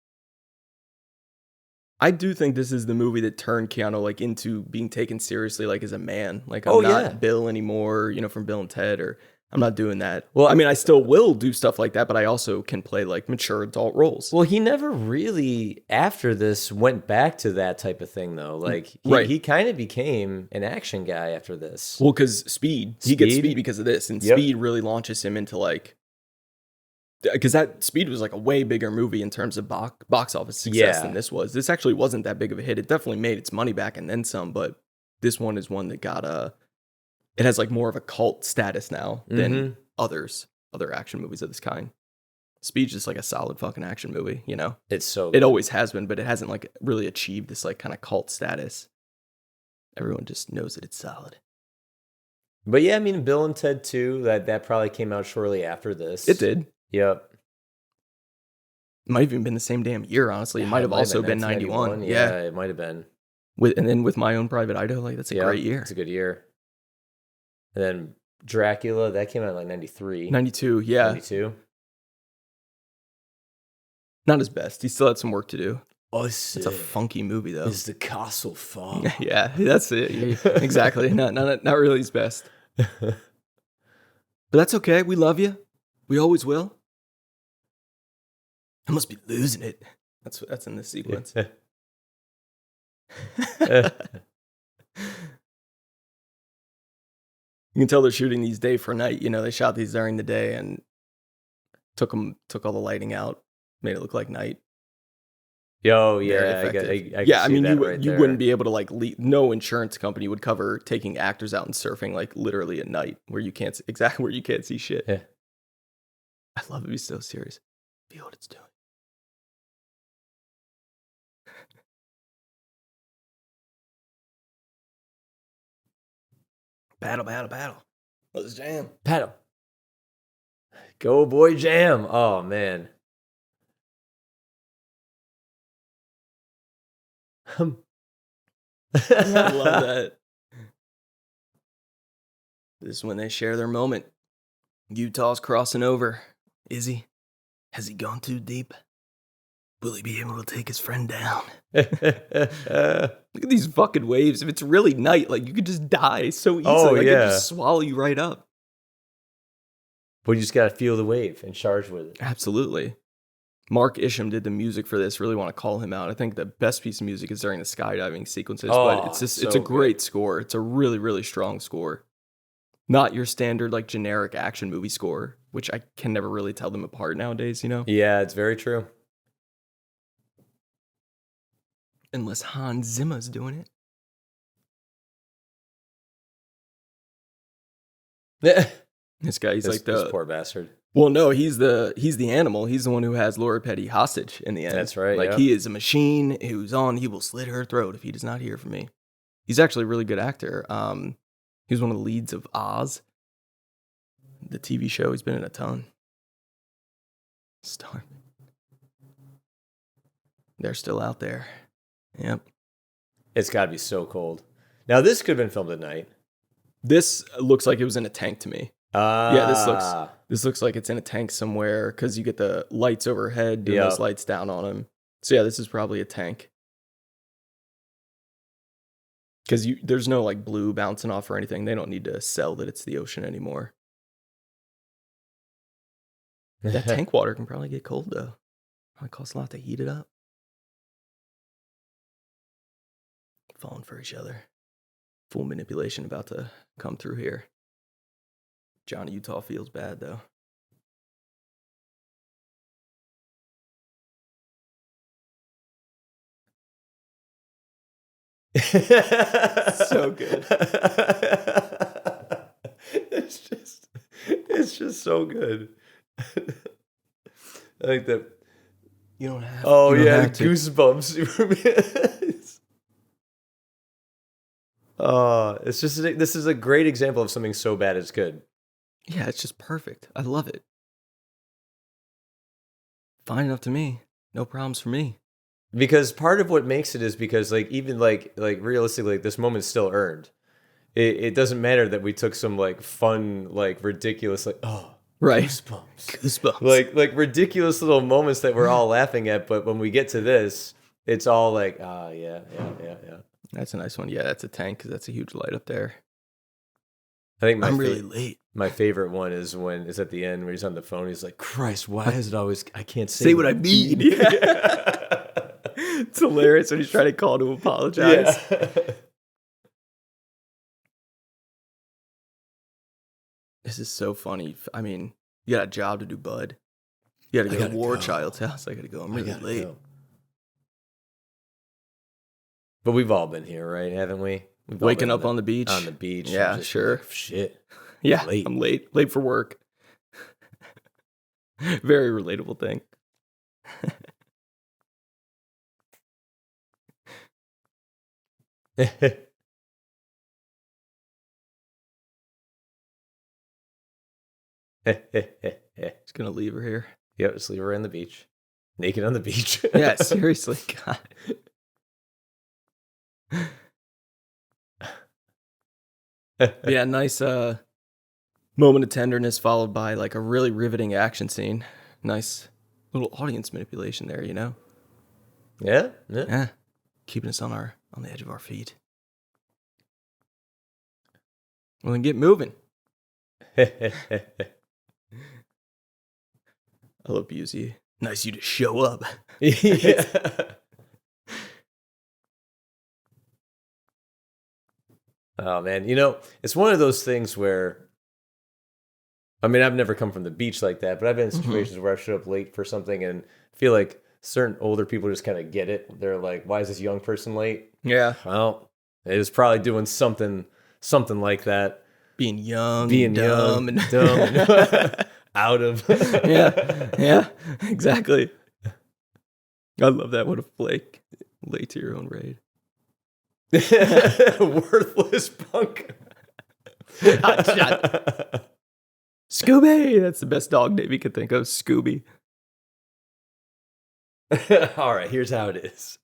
I do think this is the movie that turned Keanu like into being taken seriously, like as a man. Like I'm not Bill anymore, from Bill and Ted, or I'm not doing that. Well, I mean, I still will do stuff like that, but I also can play like mature adult roles. Well, he never really after this went back to that type of thing though. Like he kind of became an action guy after this. Well, because Speed, he gets Speed because of this, and Speed really launches him into like. Because that Speed was like a way bigger movie in terms of box office success than this was. This actually wasn't that big of a hit. It definitely made its money back and then some, but this one is one that got it has like more of a cult status now than other action movies of this kind. Speed's just like a solid fucking action movie, It's so good. It always has been, but it hasn't like really achieved this like kind of cult status. Everyone just knows that it's solid. But yeah, I mean, Bill and Ted 2, that probably came out shortly after this. It did. Yep. It might have even been the same damn year, honestly. It might have also been 91. Yeah, it might have been. And then with My Own Private Idaho, like that's a great year. It's a good year. And then Dracula, that came out in like 93. 92, yeah. 92. Not his best. He still had some work to do. Oh, it's a funky movie, though. Is the castle fall? Yeah, that's it. Yeah, exactly. Not really his best. But that's okay. We love you. We always will. I must be losing it. That's in this sequence. You can tell they're shooting these day for night. They shot these during the day and took all the lighting out, made it look like night. Yo, yeah, I mean, you wouldn't be able to like no insurance company would cover taking actors out and surfing like literally at night where you can't see shit. Yeah. I love it. He's so serious. Feel what it's doing. Battle. Let's jam. Paddle. Go, boy, jam. Oh, man. I love that. This is when they share their moment. Utah's crossing over. Is he? Has he gone too deep? Will he be able to take his friend down? Look at these fucking waves. If it's really night, like you could just die so easily. It just swallow you right up. But you just gotta feel the wave and charge with it. Absolutely. Mark Isham did the music for this. Really want to call him out. I think the best piece of music is during the skydiving sequences, but it's a great score. It's a really, really strong score. Not your standard like generic action movie score, which I can never really tell them apart nowadays, Yeah, it's very true. Unless Hans Zimmer's doing it. This guy, he's like this poor bastard. Well, no, he's the animal. He's the one who has Laura Petty hostage in the end. That's right. Like he is a machine he will slit her throat if he does not hear from me. He's actually a really good actor. He was one of the leads of Oz, the TV show. He's been in a ton. Star. They're still out there. Yep. It's got to be so cold. Now, this could have been filmed at night. This looks like it was in a tank to me. Yeah, this looks like it's in a tank somewhere because you get the lights overhead and those lights down on them. So yeah, this is probably a tank. Because there's no like blue bouncing off or anything. They don't need to sell that it's the ocean anymore. That tank water can probably get cold though. Probably costs a lot to heat it up. Falling for each other. Full manipulation about to come through here. Johnny Utah feels bad though. So good. It's just so good. I think that you don't have. Oh yeah, goosebumps. It's just this is a great example of something so bad it's good. Yeah, it's just perfect. I love it. Fine enough to me. No problems for me. Because part of what makes it is because like even like realistically, like this moment's still earned. It doesn't matter that we took some like fun, like ridiculous, like Right. goosebumps, Goosebumps. like ridiculous little moments that we're all laughing at. But when we get to this, it's all like yeah. That's a nice one. Yeah, that's a tank because that's a huge light up there. I think I'm really late. my favorite one is when it's at the end where he's on the phone. He's like, "Christ, why is it always I can't Say what I mean. Yeah. It's hilarious when he's trying to call to apologize. Yeah. This is so funny. I mean, you got a job to do, bud. You got to go to War Child's house. I got to go. I'm really late. Go. But we've all been here, right? Haven't we? We've all Waking been up on the beach. On the beach. Yeah, just sure. Like, shit. Yeah, Late. I'm late. Late for work. Very relatable thing. Just gonna leave her here. Yep, just leave her on the beach. Naked on the beach. Yeah, seriously. God. Yeah, nice moment of tenderness followed by like a really riveting action scene. Nice little audience manipulation there, you know? Yeah. Yeah. Keeping us on the edge of our feet. Well, then get moving. I love Busey. Nice you to show up. Yeah. Oh man, it's one of those things where, I mean, I've never come from the beach like that, but I've been in situations where I've showed up late for something and feel like certain older people just kind of get it. They're like, "Why is this young person late?" Yeah. Well, it was probably doing something like that. Being young, Being dumb, young, dumb, and out of. Yeah, exactly. I love that. What a flake. Late to your own raid. Worthless punk. Hot shot. Scooby. That's the best dog name you could think of. Scooby. All right, here's how it is.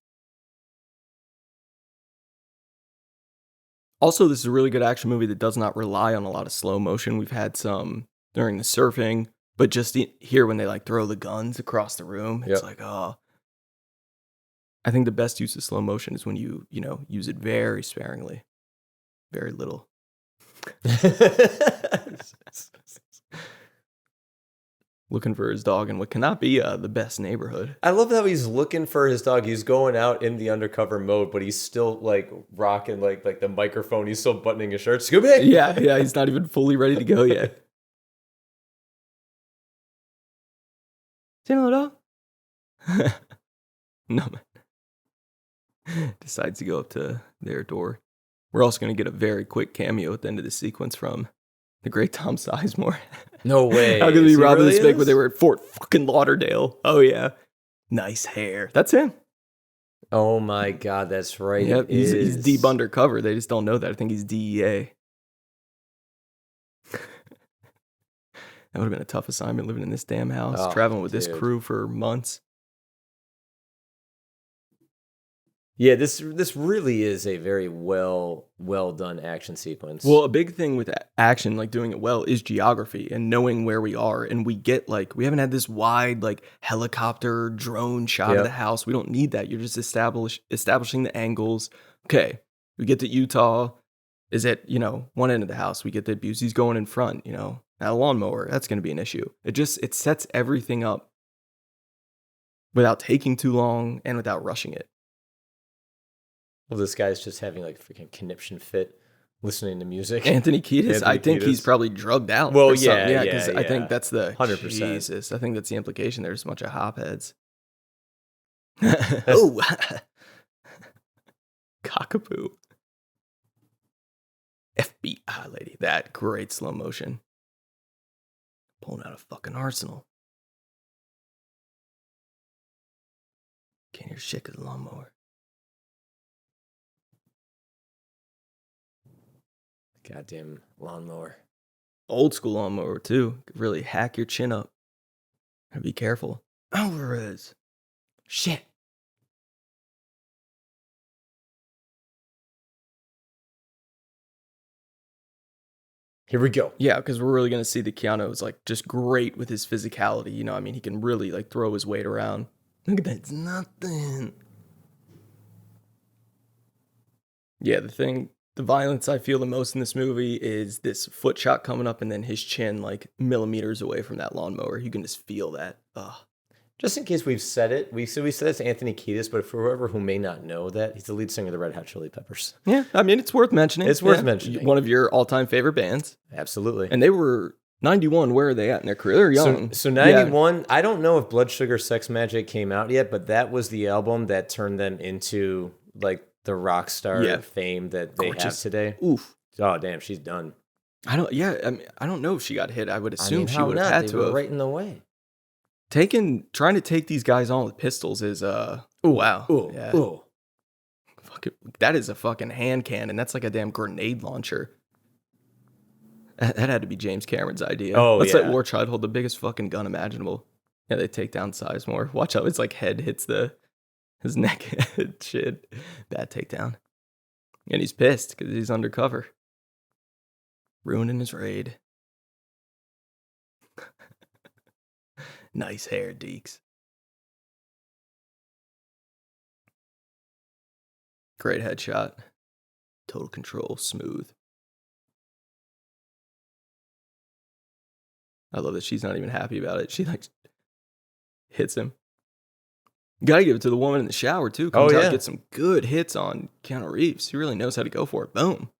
Also, this is a really good action movie that does not rely on a lot of slow motion. We've had some during the surfing, but just here when they like throw the guns across the room, it's like, oh. I think the best use of slow motion is when you use it very sparingly. Very little. Looking for his dog in what cannot be the best neighborhood. I love how he's looking for his dog. He's going out in the undercover mode, but he's still like rocking like the microphone. He's still buttoning his shirt. Scooby! Yeah, he's not even fully ready to go yet. Say hello, dog. No, man. Decides to go up to their door. We're also going to get a very quick cameo at the end of the sequence from the great Tom Sizemore. No way. How could we rob really this big when they were at Fort fucking Lauderdale? Oh, yeah. Nice hair. That's him. Oh, my God. That's right. Yep, he's deep undercover. They just don't know that. I think he's DEA. That would have been a tough assignment living in this damn house, traveling with this crew for months. Yeah, this really is a very well done action sequence. Well, a big thing with action, like doing it well, is geography and knowing where we are. And we get we haven't had this wide helicopter drone shot of the house. We don't need that. You're just establishing the angles. Okay, we get to Utah. Is at one end of the house. We get that Busey's going in front. Now a lawnmower, that's going to be an issue. It sets everything up without taking too long and without rushing it. Well, this guy's just having a freaking conniption fit listening to music. Anthony Kiedis, I think he's probably drugged out. Well, yeah, because I think that's the 100%. Jesus. I think that's the implication. There's a bunch of hopheads. Oh, cockapoo. FBI lady, that great slow motion. Pulling out a fucking arsenal. Can't hear shit because of the lawnmower. Goddamn lawnmower. Old school lawnmower, too. Could really hack your chin up. Gotta be careful. Alvarez. Shit. Here we go. Yeah, because we're really gonna see that Keanu is like just great with his physicality. You know, I mean, he can really like throw his weight around. Look at that, it's nothing. Yeah, the violence I feel the most in this movie is this foot shot coming up and then his chin like millimeters away from that lawnmower. You can just feel that. Ugh. Just in case we've said it, we said it's Anthony Kiedis, but for whoever who may not know that, he's the lead singer of the Red Hot Chili Peppers. Yeah, I mean, it's worth mentioning. It's worth mentioning. One of your all-time favorite bands. Absolutely. And they were 91. Where are they at in their career? They're young. So 91, yeah. I don't know if Blood Sugar Sex Magic came out yet, but that was the album that turned them into like the rock star fame that they have today. Oof. Oh, damn, she's done. I don't know if she got hit. I would assume she would have had to have. Right in the way. Trying to take these guys on with pistols is wow. Ooh. Fuck it. That is a fucking hand cannon. That's like a damn grenade launcher. That had to be James Cameron's idea. Let's let War Child hold the biggest fucking gun imaginable. Yeah, they take down Sizemore. Watch out, his like head hits his neck. Shit. Bad takedown. And he's pissed because he's undercover. Ruining his raid. Nice hair, Deeks. Great headshot. Total control, smooth. I love that she's not even happy about it. She like hits him. Gotta give it to the woman in the shower too. Comes out, gets some good hits on Keanu Reeves. He really knows how to go for it. Boom.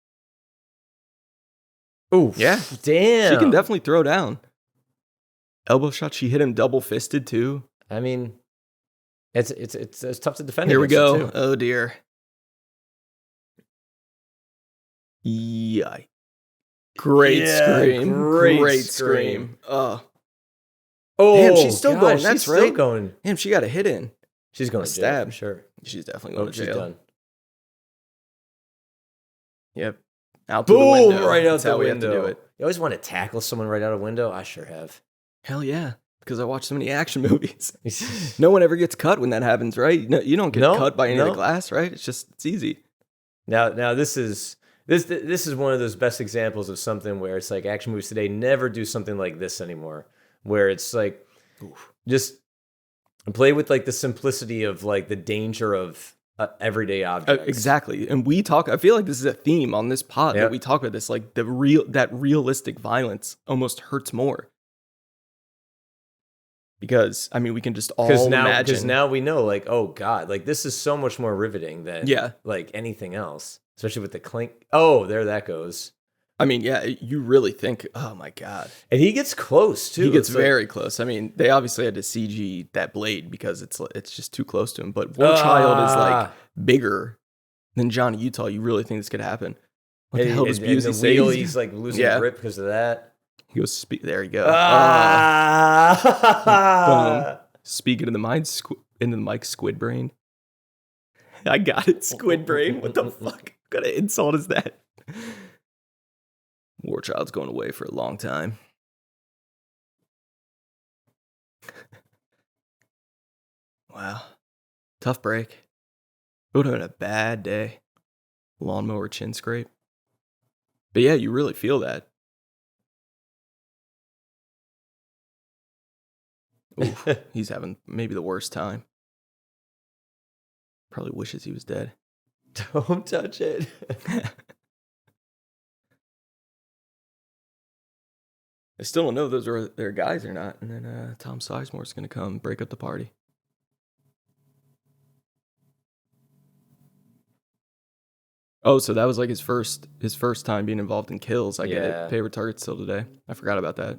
Oh yeah, damn. She can definitely throw down. Elbow shot. She hit him double fisted too. I mean, it's tough to defend. Here we go. Oh dear. Yikes. Great scream. Great scream. Oh. Damn, she's still going. That's right. Still going. Damn, she got a hit in. She's going to stab. Sure. She's definitely going to jail. She's done. Yep. Out the window. Right out That's the how window. We have to do it. You always want to tackle someone right out a window? I sure have. Hell yeah. Because I watch so many action movies. No one ever gets cut when that happens, right? No, you don't get cut by any of the glass, right? It's easy. Now this is one of those best examples of something where it's like action movies today never do something like this anymore. Where it's like just play with like the simplicity of like the danger of everyday objects. Exactly. And I feel like this is a theme on this pod that we talk about this, like that realistic violence almost hurts more. Because, I mean, we can just all imagine. Because now we know, like, oh, God, like, this is so much more riveting than, like, anything else. Especially with the clink. Oh, there that goes. I mean, yeah, you really think, oh, my God. And he gets close, too. He gets very close. I mean, they obviously had to CG that blade because it's just too close to him. But War Child is, like, bigger than Johnny Utah. You really think this could happen? What the hell does Busey say? He's, like, losing grip because of that. He goes, there you go. Speaking of the mind, into the mic, squid brain. I got it, squid brain. What the fuck? What kind of insult is that? War Child's going away for a long time. Wow. Tough break. It would have been a bad day. Lawnmower chin scrape. But yeah, you really feel that. Oof, he's having maybe the worst time. Probably wishes he was dead. Don't touch it. I still don't know if those are their guys or not. And then Tom Sizemore's going to come break up the party. Oh, so that was like his first time being involved in kills. I get it. Favorite target still today. I forgot about that.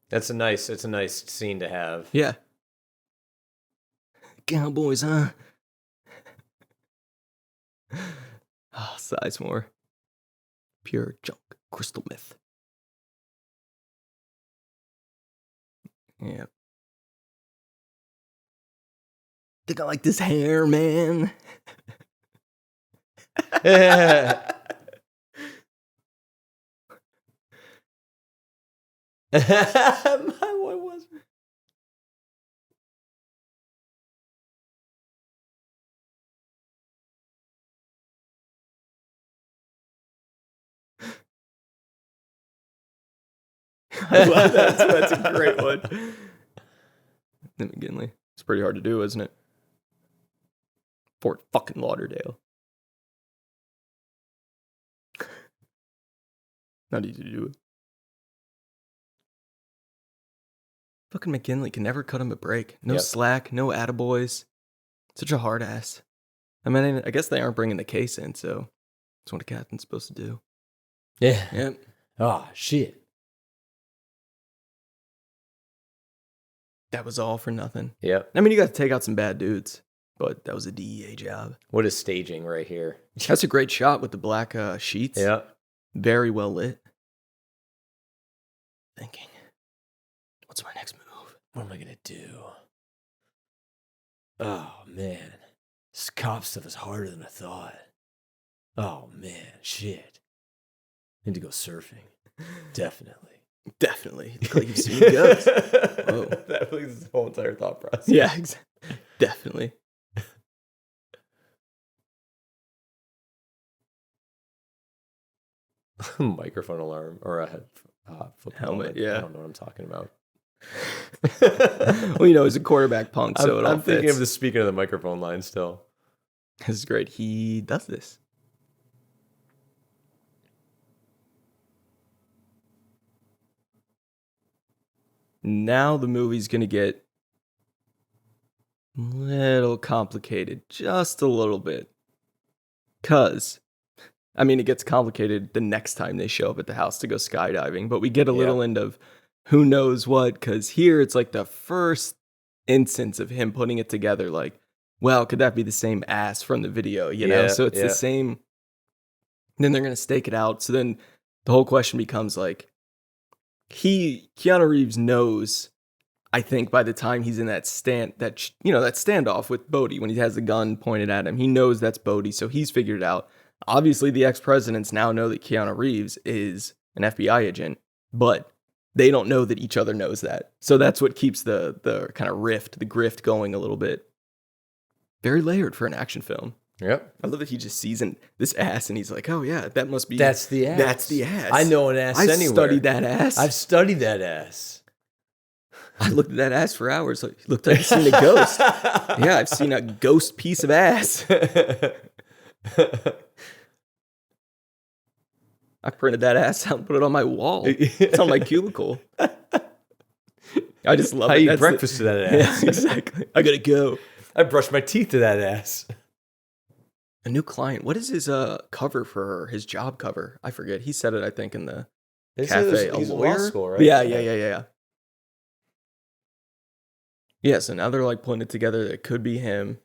It's a nice scene to have. Yeah. Cowboys, huh? Oh, Sizemore. Pure junk. Crystal myth. Yeah. Think I like this hair, man. What was it? I love that. That's a great one. McGinley. It's pretty hard to do, isn't it? Fort fucking Lauderdale. Not easy to do it. Fucking McGinley can never cut him a break. No slack, no attaboys. Such a hard ass. I mean, I guess they aren't bringing the case in, so that's what a captain's supposed to do. Yeah. Yep. Oh, shit. That was all for nothing. Yep. I mean, you got to take out some bad dudes, but that was a DEA job. What is staging right here? That's a great shot with the black sheets. Yeah. Very well lit. Thinking, what's my next move? What am I going to do? Oh, man. This cop stuff is harder than I thought. Oh, man. Shit. Need to go surfing. Definitely. Definitely. Look like you've seen ghosts. Whoa. That was the whole entire thought process. Yeah, exactly. Definitely. Microphone alarm or a helmet. Yeah. I don't know what I'm talking about. Well, he's a quarterback punk, so I'm thinking of the speaking of the microphone line still. This is great. He does this. Now the movie's going to get a little complicated, just a little bit. Because, I mean, it gets complicated the next time they show up at the house to go skydiving, but we get a little end of who knows what, because here it's like the first instance of him putting it together, like, well, could that be the same ass from the video, you know? So it's the same. Then they're going to stake it out. So then the whole question becomes like, Keanu Reeves knows, I think by the time he's in that standoff with Bodhi, when he has the gun pointed at him, he knows that's Bodhi, so he's figured it out. Obviously, the ex-presidents now know that Keanu Reeves is an FBI agent, but they don't know that each other knows that. So that's what keeps the kind of rift, the grift going a little bit. Very layered for an action film. Yep. I love that he just sees this ass and he's like, oh yeah, that must be... That's the ass. That's the ass. I know an ass anywhere. I've studied that ass. I've studied that ass. I looked at that ass for hours. It looked like I've seen a ghost. Yeah, I've seen a ghost piece of ass. I printed that ass out and put it on my wall. It's on my cubicle. I just love it. I eat breakfast to that ass. Yeah, exactly. I gotta go. I brush my teeth to that ass. A new client. What is his cover for his job cover? I forget. He said it, I think, in the cafe. He's a in lawyer? law school, right? Yeah. Yeah, so now they're like putting it together that it could be him.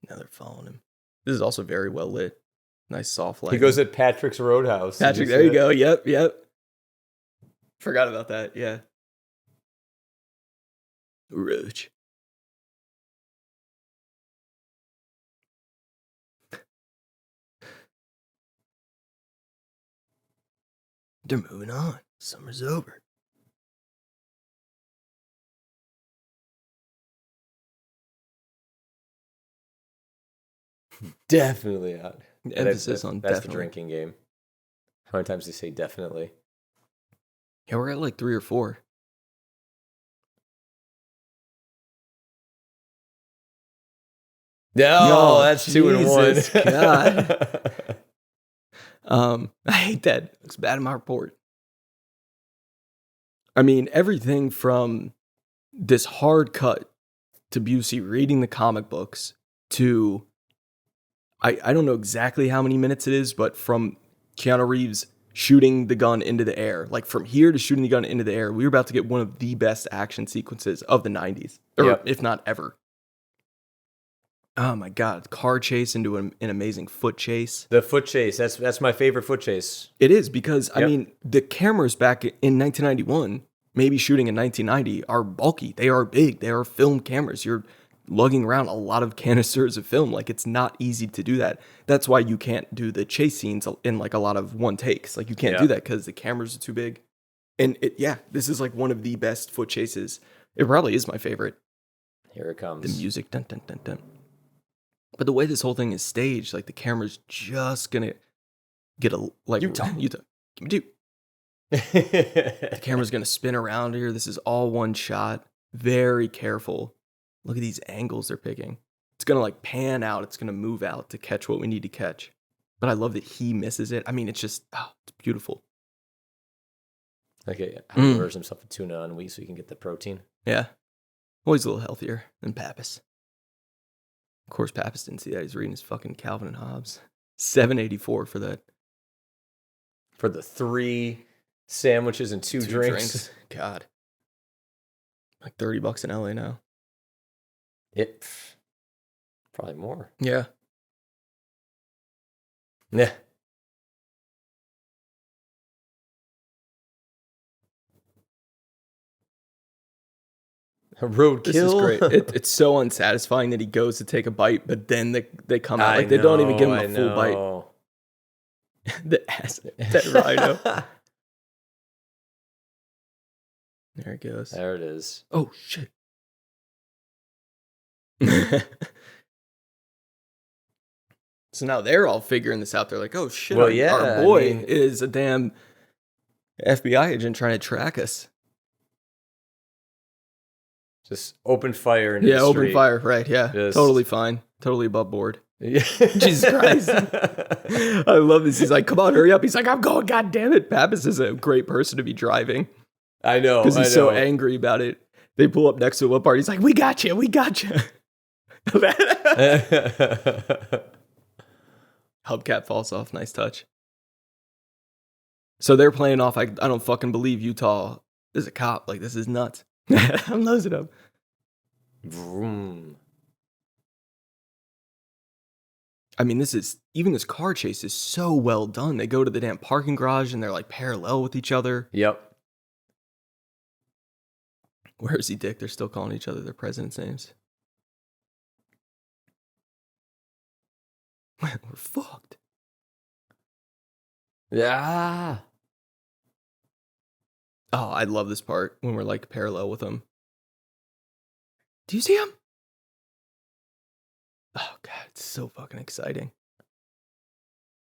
Now they're following him. This is also very well lit. Nice soft light. He goes at Patrick's Roadhouse. Patrick, there you go. Yep. Forgot about that. Yeah. Roach. They're moving on. Summer's over. Definitely out. Emphasis on that's definitely. The drinking game. How many times do you say definitely? Yeah, we're at like 3 or 4. No, that's Jesus 2 and 1. God. I hate that. Looks bad in my report. I mean, everything from this hard cut to Busey reading the comic books to I don't know exactly how many minutes it is, but from Keanu Reeves shooting the gun into the air, like from here to shooting the gun into the air, we were about to get one of the best action sequences of the 90s, or if not ever. Oh my God, car chase into an amazing foot chase. The foot chase, that's my favorite foot chase. It is because, I mean, the cameras back in 1991, maybe shooting in 1990, are bulky. They are big. They are film cameras. You're lugging around a lot of canisters of film. Like, it's not easy to do that. That's why you can't do the chase scenes in like a lot of one takes. Like, you can't do that because the cameras are too big. And this is like one of the best foot chases. It probably is my favorite. Here it comes. The music, dun dun dun dun. But the way this whole thing is staged, like the camera's just gonna get a like Utah. Give me two. The camera's gonna spin around here. This is all one shot. Very careful. Look at these angles they're picking. It's gonna like pan out. It's gonna move out to catch what we need to catch. But I love that he misses it. I mean, it's just it's beautiful. Okay, how he orders himself a tuna on wheat so he can get the protein. Yeah. Well, he's a little healthier than Pappas. Of course, Pappas didn't see that. He's reading his fucking Calvin and Hobbes. $7.84 for that. For the 3 sandwiches and 2 drinks. God. Like $30 in LA now. It probably more. Yeah. Yeah. Roadkill. This is great. It's so unsatisfying that he goes to take a bite, but then they come out. Like, they don't even give him a full bite. The ass, that rhino. There it goes. There it is. Oh, shit. So now they're all figuring this out. They're like, oh, shit, Well, our boy is a damn FBI agent trying to track us. Just open fire into the open street. fire, right, yeah. Just- Totally fine. Totally above board. Yeah. Jesus Christ. I love this. He's like, come on, hurry up. He's like, I'm going, God damn it. Pappas is a great person to be driving. I know. Because he's so angry about it. They pull up next to him. What part? He's like, we got you. Hubcap falls off. Nice touch. So they're playing off. I don't fucking believe Utah is a cop. Like, this is nuts. I'm losing him. Vroom. I mean, this car chase is so well done. They go to the damn parking garage and they're like parallel with each other. Yep. Where is he, Dick? They're still calling each other their president's names. We're fucked. Yeah. Oh, I love this part when we're like parallel with him. Do you see him? Oh, God, it's so fucking exciting.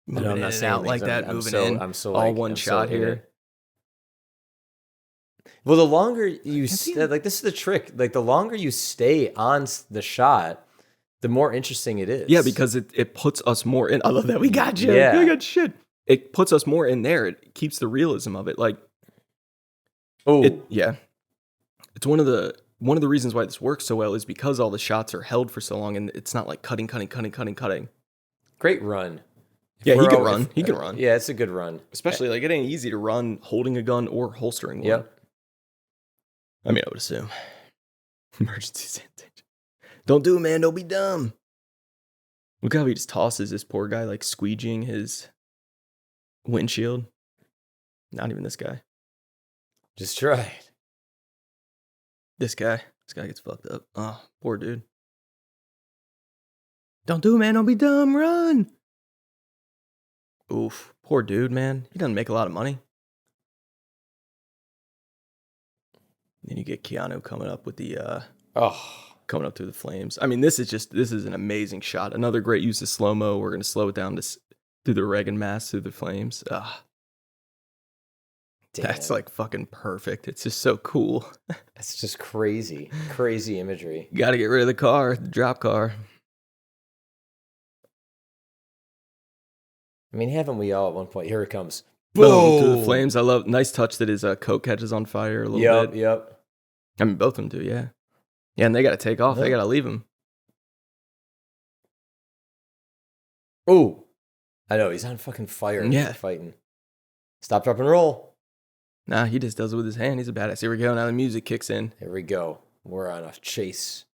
Moving in and out like that, moving in. I'm so all one shot here. Well, the longer you like, this is the trick. Like, the longer you stay on the shot, the more interesting it is. Yeah, because it puts us more in. I love that. We got you. Yeah. We got shit. It puts us more in there. It keeps the realism of it. Like, it's one of the reasons why this works so well is because all the shots are held for so long and it's not like cutting. Great run. Yeah, he can run. He can run. Yeah, it's a good run. Especially like it ain't easy to run holding a gun or holstering one. Yep. I mean, I would assume. Emergency sanitation. Don't do it, man. Don't be dumb. Look how he just tosses this poor guy, like squeegeeing his windshield. Not even this guy. Just try it. This guy gets fucked up. Oh, poor dude. Don't do it, man. Don't be dumb. Run. Oof. Poor dude, man. He doesn't make a lot of money. Then you get Keanu coming up with the coming up through the flames. I mean, this is an amazing shot. Another great use of slow-mo. We're going to slow it down through the Reagan mask, through the flames. That's like fucking perfect. It's just so cool. It's just crazy. Crazy imagery. You got to get rid of the drop car. I mean, haven't we all at one point? Here it comes. Boom! Through the flames. I love, nice touch that his coat catches on fire a little bit. Yep. I mean, both of them do, yeah. Yeah, and they got to take off. They got to leave him. Oh, I know. He's on fucking fire. Yeah. Fighting. Stop, drop, and roll. Nah, he just does it with his hand. He's a badass. Here we go. Now the music kicks in. Here we go. We're on a chase.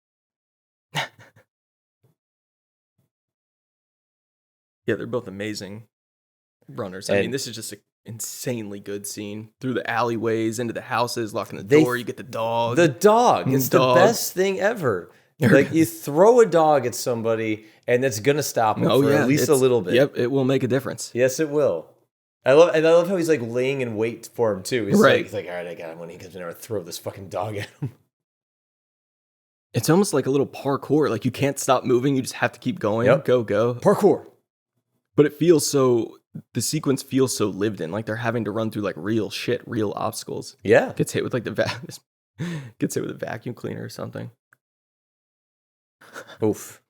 Yeah, they're both amazing runners. I mean, this is just an insanely good scene. Through the alleyways, into the houses, locking the door. You get the dog. The dog. It's the best thing ever. Like, you throw a dog at somebody, and it's going to stop them for at least a little bit. Yep, it will make a difference. Yes, it will. I love how he's like laying in wait for him too. Right. He's like, all right, I got him when he comes in there, throw this fucking dog at him. It's almost like a little parkour. Like you can't stop moving. You just have to keep going. Yep. Go. Parkour. But it feels so, the sequence feels so lived in. Like they're having to run through like real shit, real obstacles. Yeah. Gets hit with like gets hit with a vacuum cleaner or something. Oof.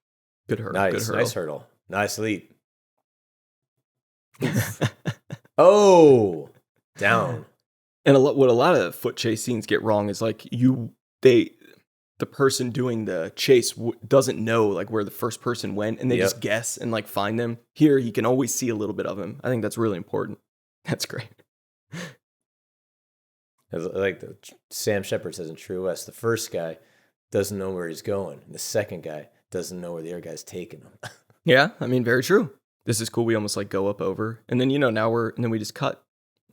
Good hurdle. Nice. Good Nice hurdle. Nice leap. Oh, down. And what a lot of foot chase scenes get wrong is like the person doing the chase doesn't know like where the first person went, and they just guess and like find them. Here, he can always see a little bit of him. I think that's really important. That's great. Like Sam Shepard says in True West, the first guy doesn't know where he's going, and the second guy doesn't know where the other guy's taking him. Yeah, I mean, very true. This is cool. We almost like go up over, and then and then we just cut.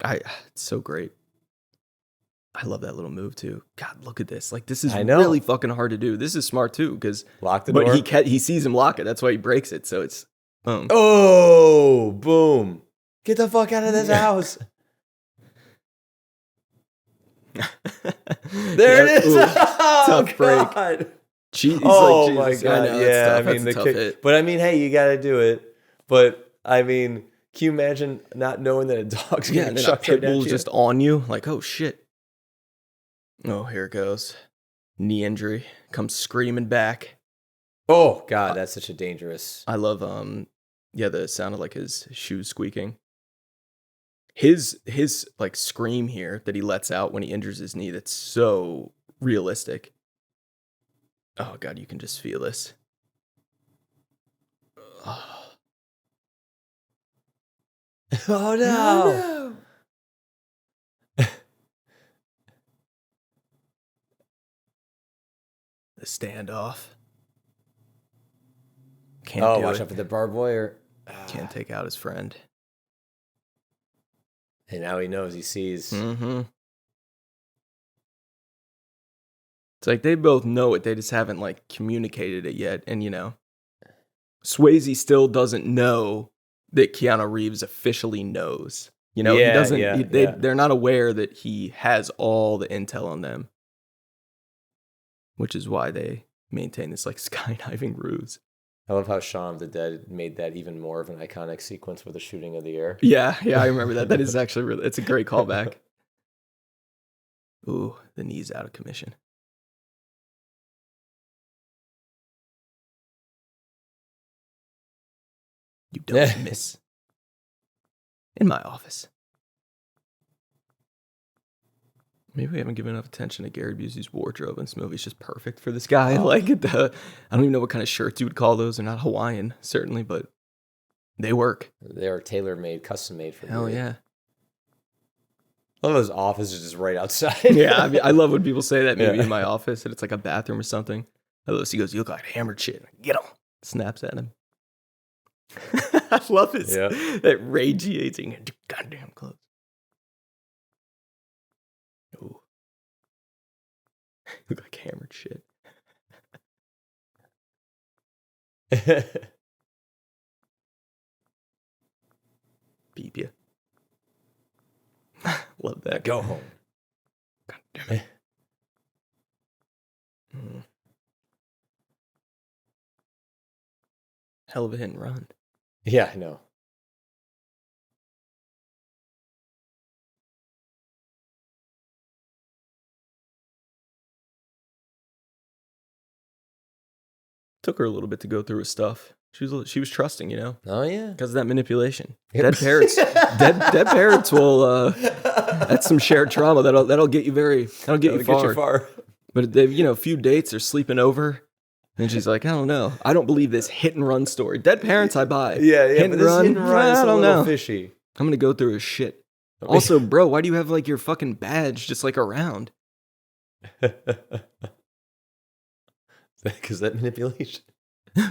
It's so great. I love that little move too. God, look at this. Like this is really fucking hard to do. This is smart too because lock the door. But he sees him lock it. That's why he breaks it. So it's boom. Oh, boom! Get the fuck out of this house. There it is. Tough break. My god! Yeah, I mean the kick. But I mean, hey, you got to do it. But I mean, can you imagine not knowing that a dog's getting chucked right at you? Just on you, like oh shit. Oh, here it goes. Knee injury. Comes screaming back. Oh god, that's such a dangerous. I love the sound of like his shoes squeaking. His like scream here that he lets out when he injures his knee, that's so realistic. Oh god, you can just feel this. Oh, oh no. The standoff. Watch out for the barbed wire. Can't take out his friend. And now he knows, he sees. Mm-hmm. It's like they both know it. They just haven't like communicated it yet. And Swayze still doesn't know that Keanu Reeves officially knows. He doesn't. They're not aware that he has all the intel on them, which is why they maintain this like skydiving ruse. I love how Shaun of the Dead made that even more of an iconic sequence with the shooting of the air. Yeah, I remember that. That is actually it's a great callback. Ooh, the knee's out of commission. You don't miss. In my office. Maybe we haven't given enough attention to Gary Busey's wardrobe in this movie. It's just perfect for this guy. I don't even know what kind of shirts you would call those. They're not Hawaiian, certainly, but they work. They are tailor-made, custom-made for Hell Gary. yeah. I love his office is just right outside. Yeah, I mean, I love when people say that maybe in my office and it's like a bathroom or something. I love this. He goes, "You look like hammered shit." Get him. Snaps at him. I love his that radiating goddamn clothes. Ooh. Look like hammered shit. Beep ya. Love that. Go home. God damn it. Hell of a hit and run. Yeah, I know. Took her a little bit to go through his stuff. She was trusting, Oh yeah, because of that manipulation. Dead parents, dead parents will. That's some shared trauma that'll get you that'll get you far. But they've a few dates, they're sleeping over, and she's like, I don't know, I don't believe this hit and run story. Dead parents, I buy. Yeah, hit and run. I don't know. Fishy. I'm gonna go through his shit. Also, bro, why do you have like your fucking badge just like around? Because that manipulation.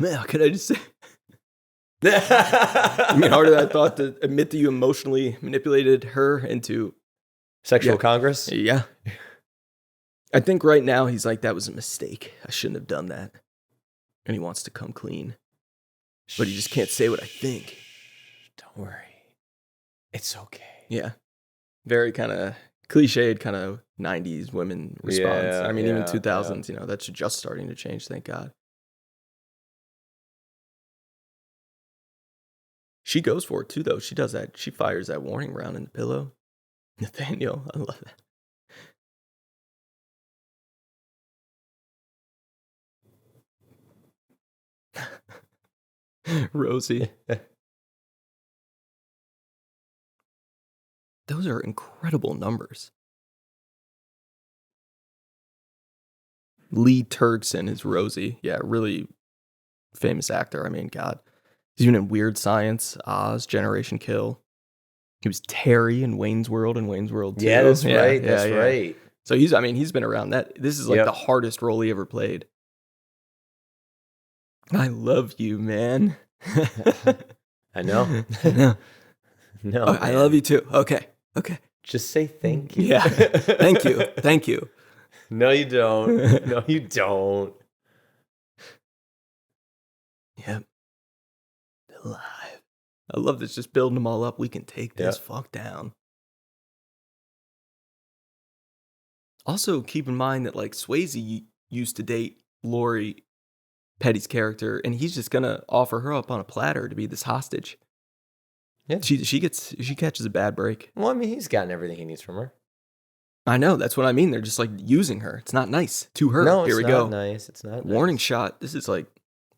Man, how could I just say? I mean, harder than I thought to admit that you emotionally manipulated her into sexual congress. Yeah. I think right now he's like, that was a mistake. I shouldn't have done that. And he wants to come clean. But he just can't say what I think. Don't worry. It's okay. Yeah. Very kind of cliched, kind of 90s women response. Yeah, I mean, even yeah, 2000s, that's just starting to change, thank God. She goes for it too, though. She does that. She fires that warning round in the pillow. Nathaniel, I love that. Rosie. Those are incredible numbers. Lee Turgson is Rosie. Yeah, really famous actor. I mean, God. He's even in Weird Science, Oz, Generation Kill. He was Terry in Wayne's World and Wayne's World 2. Yeah, that's right. That's right. So he's been around that. This is like the hardest role he ever played. I love you, man. I know. No. Oh, I love you too. Okay. Just say thank you. Yeah. Thank you. Thank you. No, you don't. No, you don't. Yep. Alive. I love this. Just building them all up. We can take this fuck down. Also, keep in mind that like Swayze used to date Lori Petty's character, and he's just gonna offer her up on a platter to be this hostage. Yeah, she catches a bad break. Well, I mean, he's gotten everything he needs from her. I know, that's what I mean. They're just like using her. It's not nice to her. No, Here we not go. Nice. It's not Warning nice. shot. This is like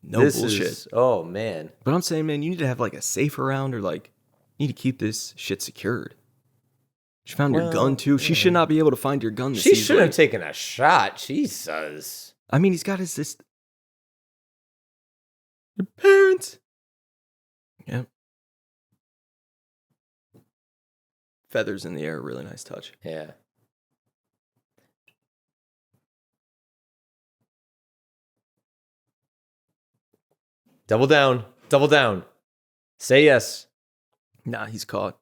bullshit. Oh man. But I'm saying, man, you need to have like a safe around, or like you need to keep this shit secured. She found your gun too. She should not be able to find your gun. She should have taken a shot. Jesus. I mean, he's got his your parents. Yep. Feathers in the air, really nice touch. Yeah. Double down. Double down. Say yes. Nah, he's caught.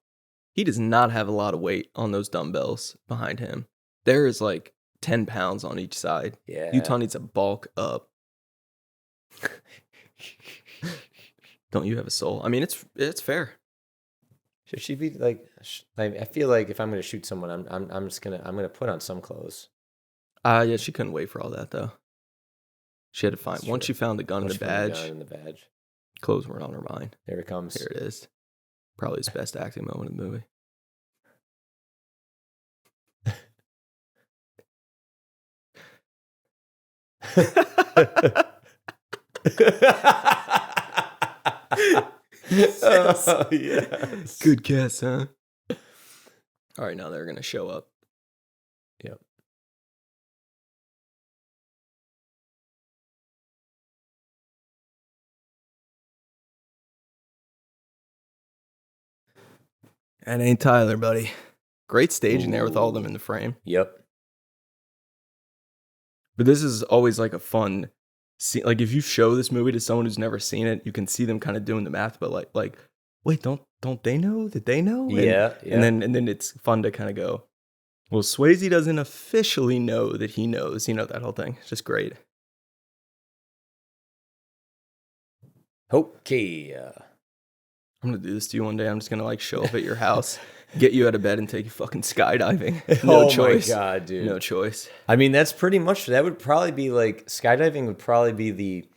He does not have a lot of weight on those dumbbells behind him. There is like 10 pounds on each side. Yeah. Utah needs to bulk up. Don't you have a soul? I mean, it's fair. Should she be like? I feel like if I'm going to shoot someone, I'm gonna put on some clothes. Yeah, she couldn't wait for all that though. She had to find once she found the gun and the badge. Clothes weren't on her mind. There it comes. Here it is. Probably his best acting moment in the movie. Oh, yes. Good guess, huh? All right, now they're going to show up. Yep. That ain't Tyler, buddy. Great staging there with all of them in the frame. Yep. But this is always like a fun scene. Like if you show this movie to someone who's never seen it, you can see them kind of doing the math. But like, wait, don't they know that they know? Yeah. And then it's fun to kind of go, well, Swayze doesn't officially know that he knows. That whole thing. It's just great. Okay. I'm going to do this to you one day. I'm just going to like show up at your house, get you out of bed, and take you fucking skydiving. No choice. Oh my God, dude. No choice. I mean, that's pretty much, that would probably be like, skydiving would probably be the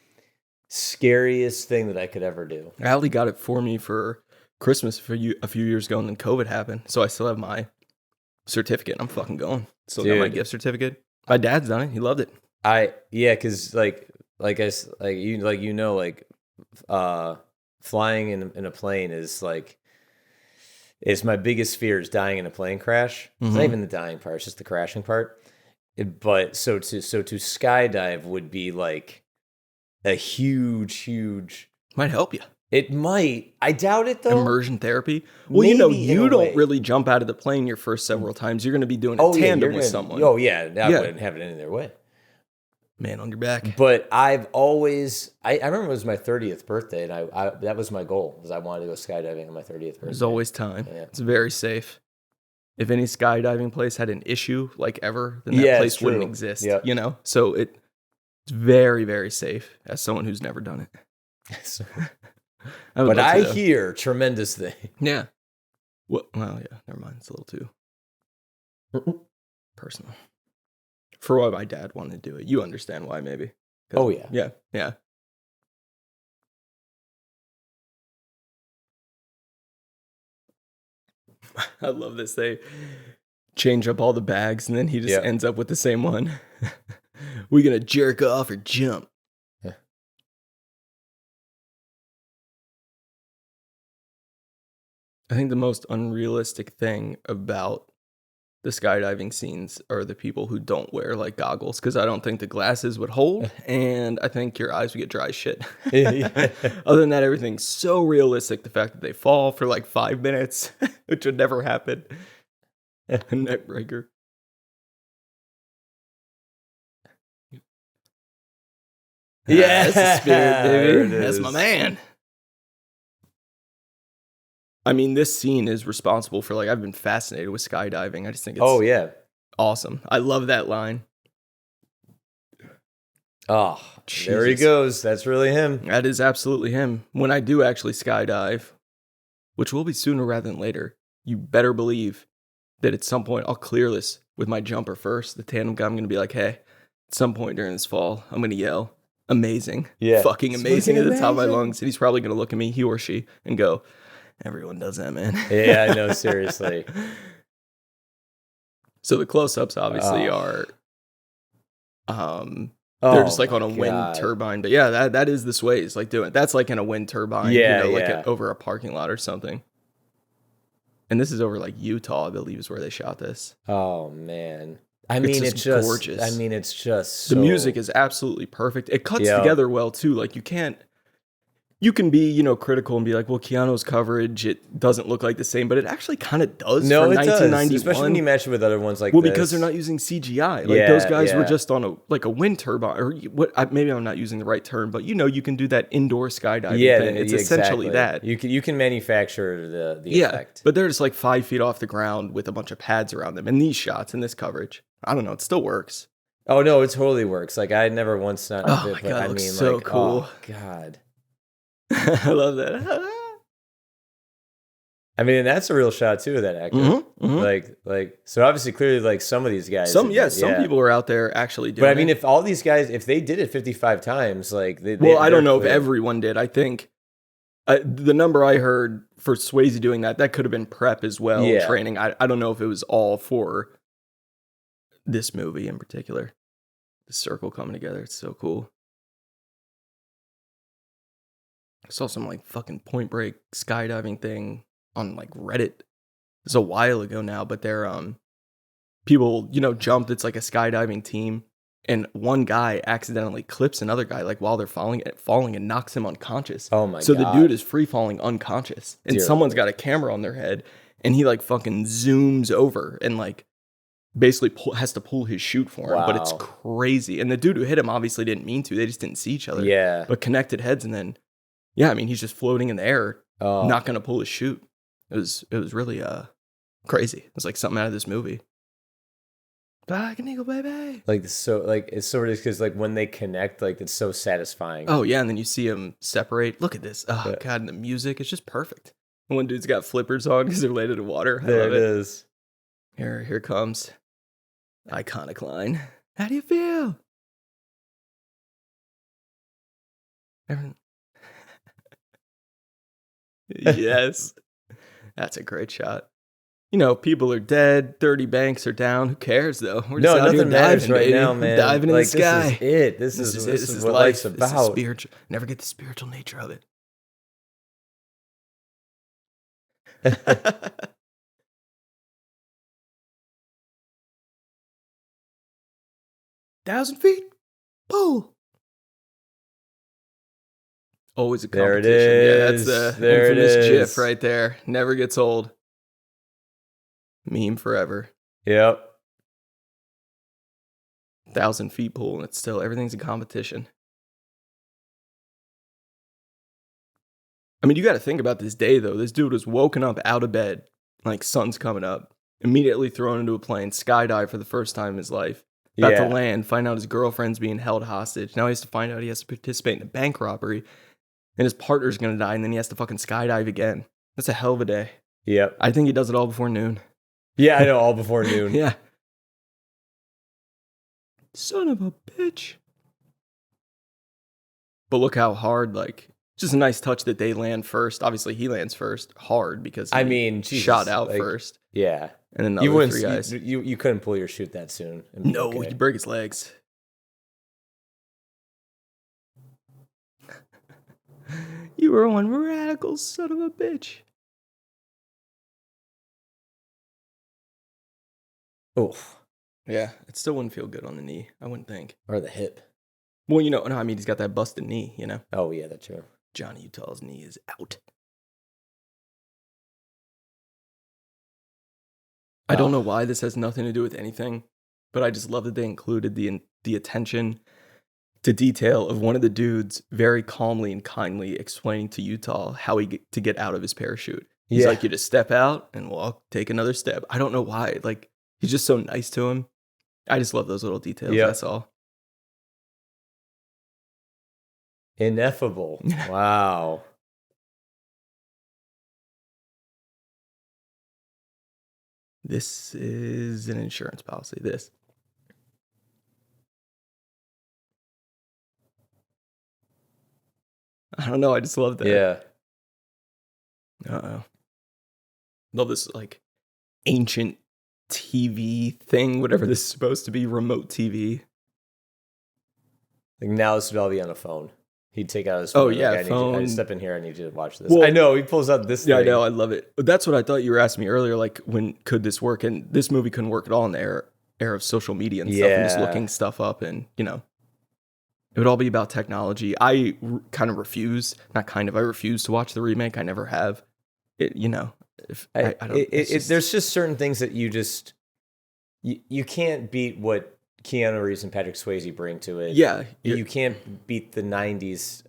scariest thing that I could ever do. Allie got it for me for Christmas a few years ago, and then COVID happened. So I still have my certificate. I'm fucking going. Still got my gift certificate. My dad's done it. He loved it. Because flying in a plane is like, it's my biggest fear is dying in a plane crash. Mm-hmm. It's not even the dying part; it's just the crashing part. But so to skydive would be like a huge. Might help you. It might. I doubt it though. Immersion therapy. Well, you don't really jump out of the plane your first several times. You're going to be doing it tandem with someone. Oh yeah, I wouldn't have it any other way. Man on your back. But I've always, I remember it was my 30th birthday, and I that was my goal, was I wanted to go skydiving on my 30th birthday. There's always time. Yeah. It's very safe. If any skydiving place had an issue like ever, then that place wouldn't exist. Yep. So it's very, very safe as someone who's never done it. But I hear tremendous things. Yeah. Well, yeah, never mind. It's a little too personal. For why my dad wanted to do it. You understand why, maybe. Oh, yeah. Yeah, yeah. I love this. They change up all the bags, and then he just ends up with the same one. We gonna jerk off or jump? Yeah. I think the most unrealistic thing about the skydiving scenes are the people who don't wear like goggles, because I don't think the glasses would hold, and I think your eyes would get dry as shit. Other than that, everything's so realistic. The fact that they fall for like 5 minutes, which would never happen. A neck breaker. Yeah, that's the spirit, baby. That's my man. I mean, this scene is responsible for, like, I've been fascinated with skydiving. I just think it's awesome. I love that line. Oh, Jesus. There he goes. That's really him. That is absolutely him. When I do actually skydive, which will be sooner rather than later, you better believe that at some point I'll clear this with my jumper first. The tandem guy, I'm going to be like, hey, at some point during this fall, I'm going to yell, amazing. Yeah. Fucking amazing at the top of my lungs. And he's probably going to look at me, he or she, and go, everyone does that, man. Yeah, I know, seriously. So the close-ups obviously are they're just like on a wind turbine. But yeah, that is the Swayze, like doing it. That's like in a wind turbine, like over a parking lot or something. And this is over like Utah, I believe, is where they shot this. Oh man. I mean, it's just gorgeous. I mean, it's just the music is absolutely perfect. It cuts together well too. Like you can be, critical and be like, well, Keanu's coverage, it doesn't look like the same, but it actually kind of does for 1991. Does. Especially when you match it with other ones like this. Well, because they're not using CGI. Like those guys were just on a wind turbine, or maybe I'm not using the right term, but you can do that indoor skydiving thing. It's essentially that. You can manufacture the effect. But they're just like 5 feet off the ground with a bunch of pads around them. And these shots and this coverage, I don't know, it still works. Oh no, it totally works. Like I never once not. Oh my God, it looks so cool. Oh God. I love that. I mean, and that's a real shot too of that actor. Like, so obviously, clearly, like some of these guys. Some people are out there actually doing it. But I mean, if all these guys, if they did it 55 times, like, I don't know if everyone did. I think the number I heard for Swayze doing that could have been prep as well, training. I don't know if it was all for this movie in particular. The circle coming together, it's so cool. I saw some like fucking Point Break skydiving thing on like Reddit. It's a while ago now, but they're people, jumped. It's like a skydiving team, and one guy accidentally clips another guy like while they're falling and knocks him unconscious. Oh my God. So the dude is free falling unconscious, and someone's got a camera on their head, and he like fucking zooms over and like basically has to pull his chute for him. But it's crazy. And the dude who hit him obviously didn't mean to. They just didn't see each other. Yeah. But connected heads, and then I mean, he's just floating in the air, not going to pull his chute. It was really crazy. It was like something out of this movie. Black and Eagle, baby. Like it's so because like when they connect, like it's so satisfying. Oh yeah, and then you see them separate. Look at this. Oh God, and the music is just perfect. And one dude's got flippers on because they're related to water. There it is. Here comes iconic line. How do you feel? Yes. That's a great shot. People are dead, 30 banks are down. Who cares though? We're just out here diving right now, man. Diving in the sky. This is what life's about. This is spiritual. Never get the spiritual nature of it. 1,000 feet. Pull. Always a competition. There it is. Yeah, that's the infamous GIF right there. Never gets old. Meme forever. Yep. 1,000 feet pool, and it's still everything's a competition. I mean, you got to think about this day though. This dude was woken up out of bed, like sun's coming up, immediately thrown into a plane, skydive for the first time in his life. About to land, find out his girlfriend's being held hostage. Now he has to find out he has to participate in a bank robbery. And his partner's going to die, and then he has to fucking skydive again. That's a hell of a day. Yep. I think he does it all before noon. Yeah, I know, all before noon. Yeah. Son of a bitch. But look how hard, like, just a nice touch that they land first. Obviously, he lands first hard because he I mean, Jesus, shot out like, first. Yeah. And then the You other wouldn't, three guys. you couldn't pull your chute that soon. And be No, okay. he'd break his legs. You were one radical son of a bitch. Oof. Yeah, it still wouldn't feel good on the knee, I wouldn't think. Or the hip. Well, you know, no, I mean, he's got that busted knee, you know? Oh, yeah, that's true. Johnny Utah's knee is out. I don't know why this has nothing to do with anything, but I just love that they included the attention to detail of one of the dudes very calmly and kindly explaining to Utah how to get out of his parachute. He's like, you just step out and walk, take another step. I don't know why. Like, he's just so nice to him. I just love those little details. Yep. That's all. Ineffable. Wow. This is an insurance policy. This. I don't know. I just love that. Yeah. Uh-oh. Love this, like, ancient TV thing, whatever this is supposed to be, remote TV. Like, now this would all be on a phone. He'd take out his phone. Oh, yeah, like, phone. I need to step in here. I need you to watch this. Well, I know. He pulls out this thing. Yeah, I know. I love it. But that's what I thought you were asking me earlier, like, when could this work? And this movie couldn't work at all in the era of social media and stuff and just looking stuff up and, you know. It would all be about technology. I kind of refuse, not kind of, I refuse to watch the remake. I never have. It, you know, if I don't. There's just certain things that you just you can't beat what Keanu Reeves and Patrick Swayze bring to it. Yeah, you can't beat the '90s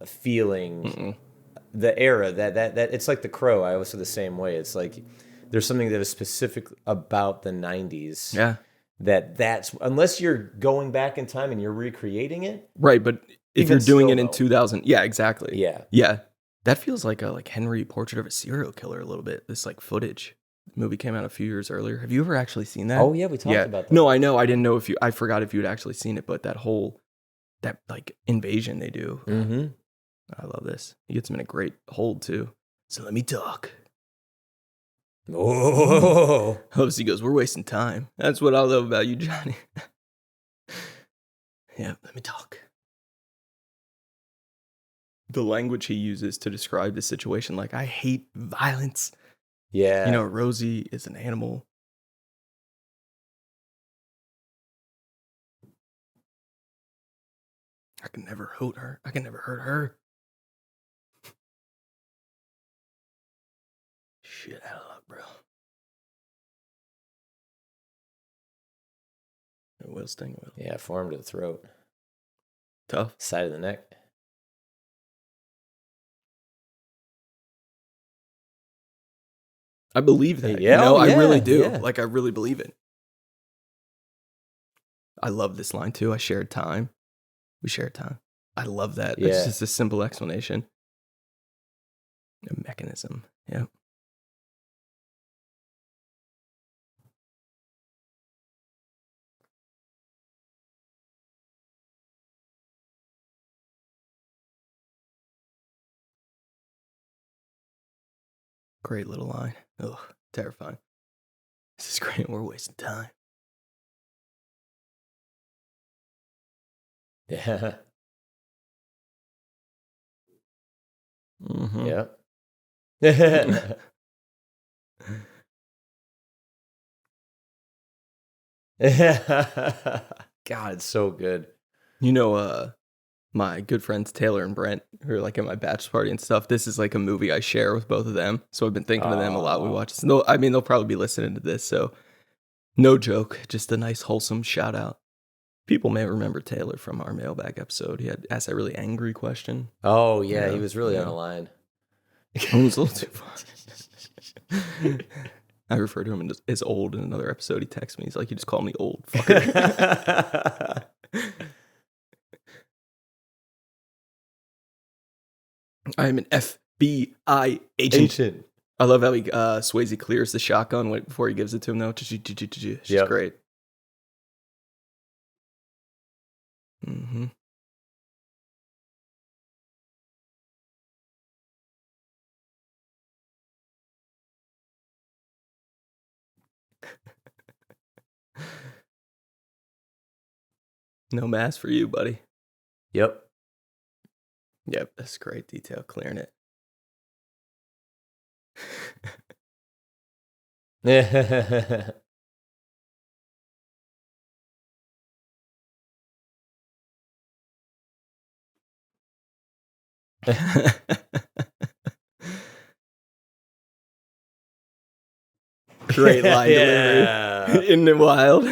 feeling, the era that it's like The Crow. I always feel the same way. It's like there's something that is specific about the '90s. Yeah. That's unless you're going back in time and you're recreating it. Right, but if Even you're doing still, it in though. 2000, yeah, exactly. Yeah. Yeah. That feels like a Henry Portrait of a Serial Killer a little bit. This like footage. The movie came out a few years earlier. Have you ever actually seen that? Oh yeah, we talked about that. No, I know. I didn't know if I forgot if you had actually seen it, but that like invasion they do. Mm-hmm. I love this. He gets him in a great hold too. So let me talk. Oh. Hopes he goes, we're wasting time. That's what I love about you, Johnny. Yeah, let me talk. The language he uses to describe the situation, like, I hate violence. Yeah. You know, Rosie is an animal. I can never hurt her. I can never hurt her. Shit out of luck, bro. It will sting. Will. Yeah, forearm to the throat. Tough. Side of the neck. I believe that. Yeah, You know, yeah, I really do. yeah. Like, I really believe it. I love this line too. I shared time. We shared time. I love that. Yeah. It's just a simple explanation. A mechanism. Yeah. Great little line. Ugh, terrifying. This is great. We're wasting time. Yeah. Mm-hmm. Yeah. God, it's so good. You know, my good friends Taylor and Brent, who are like at my bachelor party and stuff, this is like a movie I share with both of them. So I've been thinking of them a lot. We watch this. No, I mean, they'll probably be listening to this. So no joke, just a nice, wholesome shout out. People may remember Taylor from our mailbag episode. He had asked that really angry question. Oh, yeah, he was really on the line. It was a little too far. I refer to him as old in another episode. He texts me. He's like, you just call me old fucker. I am an FBI agent. I love how Swayze clears the shotgun before he gives it to him, though. She's Yep. great. Mm-hmm. No mask for you, buddy. Yep. Yep, that's great detail, clearing it. Great line Yeah. delivery in the wild.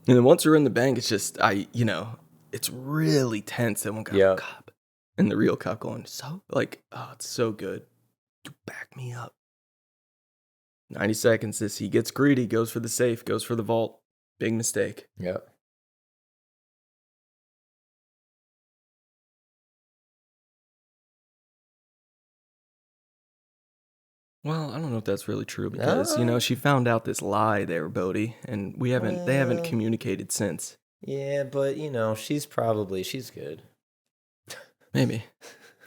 And then once we're in the bank, it's just it's really tense. And one guy, Yep. cop, and the real cop going, it's so good. You back me up. 90 seconds. He gets greedy, goes for the safe, goes for the vault. Big mistake. Yep. Well, I don't know if that's really true because she found out this lie there, Bodie, and they haven't communicated since. Yeah, but she's good. Maybe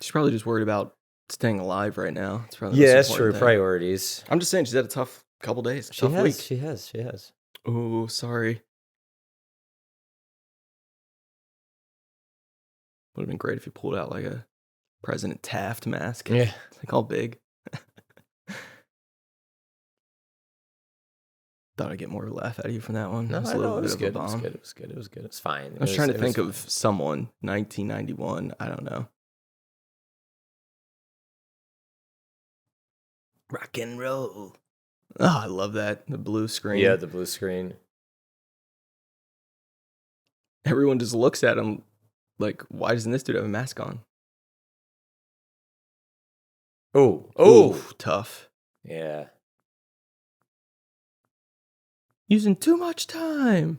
she's probably just worried about staying alive right now. It's probably yeah, that's true. Priorities. I'm just saying she's had a tough couple days. She tough week. She has. Oh, sorry. Would have been great if you pulled out like a President Taft mask. Yeah, it's like all big. Thought I'd get more of a laugh out of you from that one. No, it was a little bit bit of of a bomb. It was good. It was good. It's fine. I was trying to think of someone, 1991. I don't know. Rock and roll. Oh, I love that. The blue screen. Yeah, the blue screen. Everyone just looks at him like, why doesn't this dude have a mask on? Oh, tough. Yeah. Using too much time.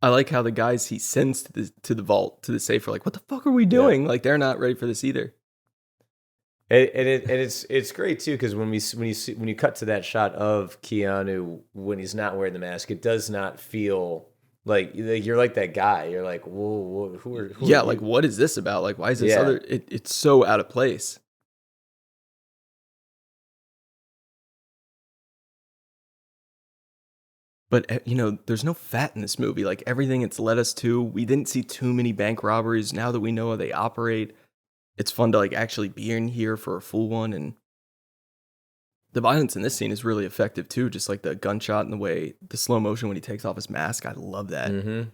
I like how the guys he sends to the vault, to the safe, are like, what the fuck are we doing? Yeah. Like, they're not ready for this either. And it's great too, because when you cut to that shot of Keanu when he's not wearing the mask, it does not feel like you're like that guy. You're like, whoa, who are like, what is this about? Like, why is this other? It's so out of place. But there's no fat in this movie. Like, everything it's led us to, we didn't see too many bank robberies. Now that we know how they operate, it's fun to like actually be in here for a full one. And the violence in this scene is really effective too. Just like the gunshot and the slow motion when he takes off his mask. I love that. Mm-hmm.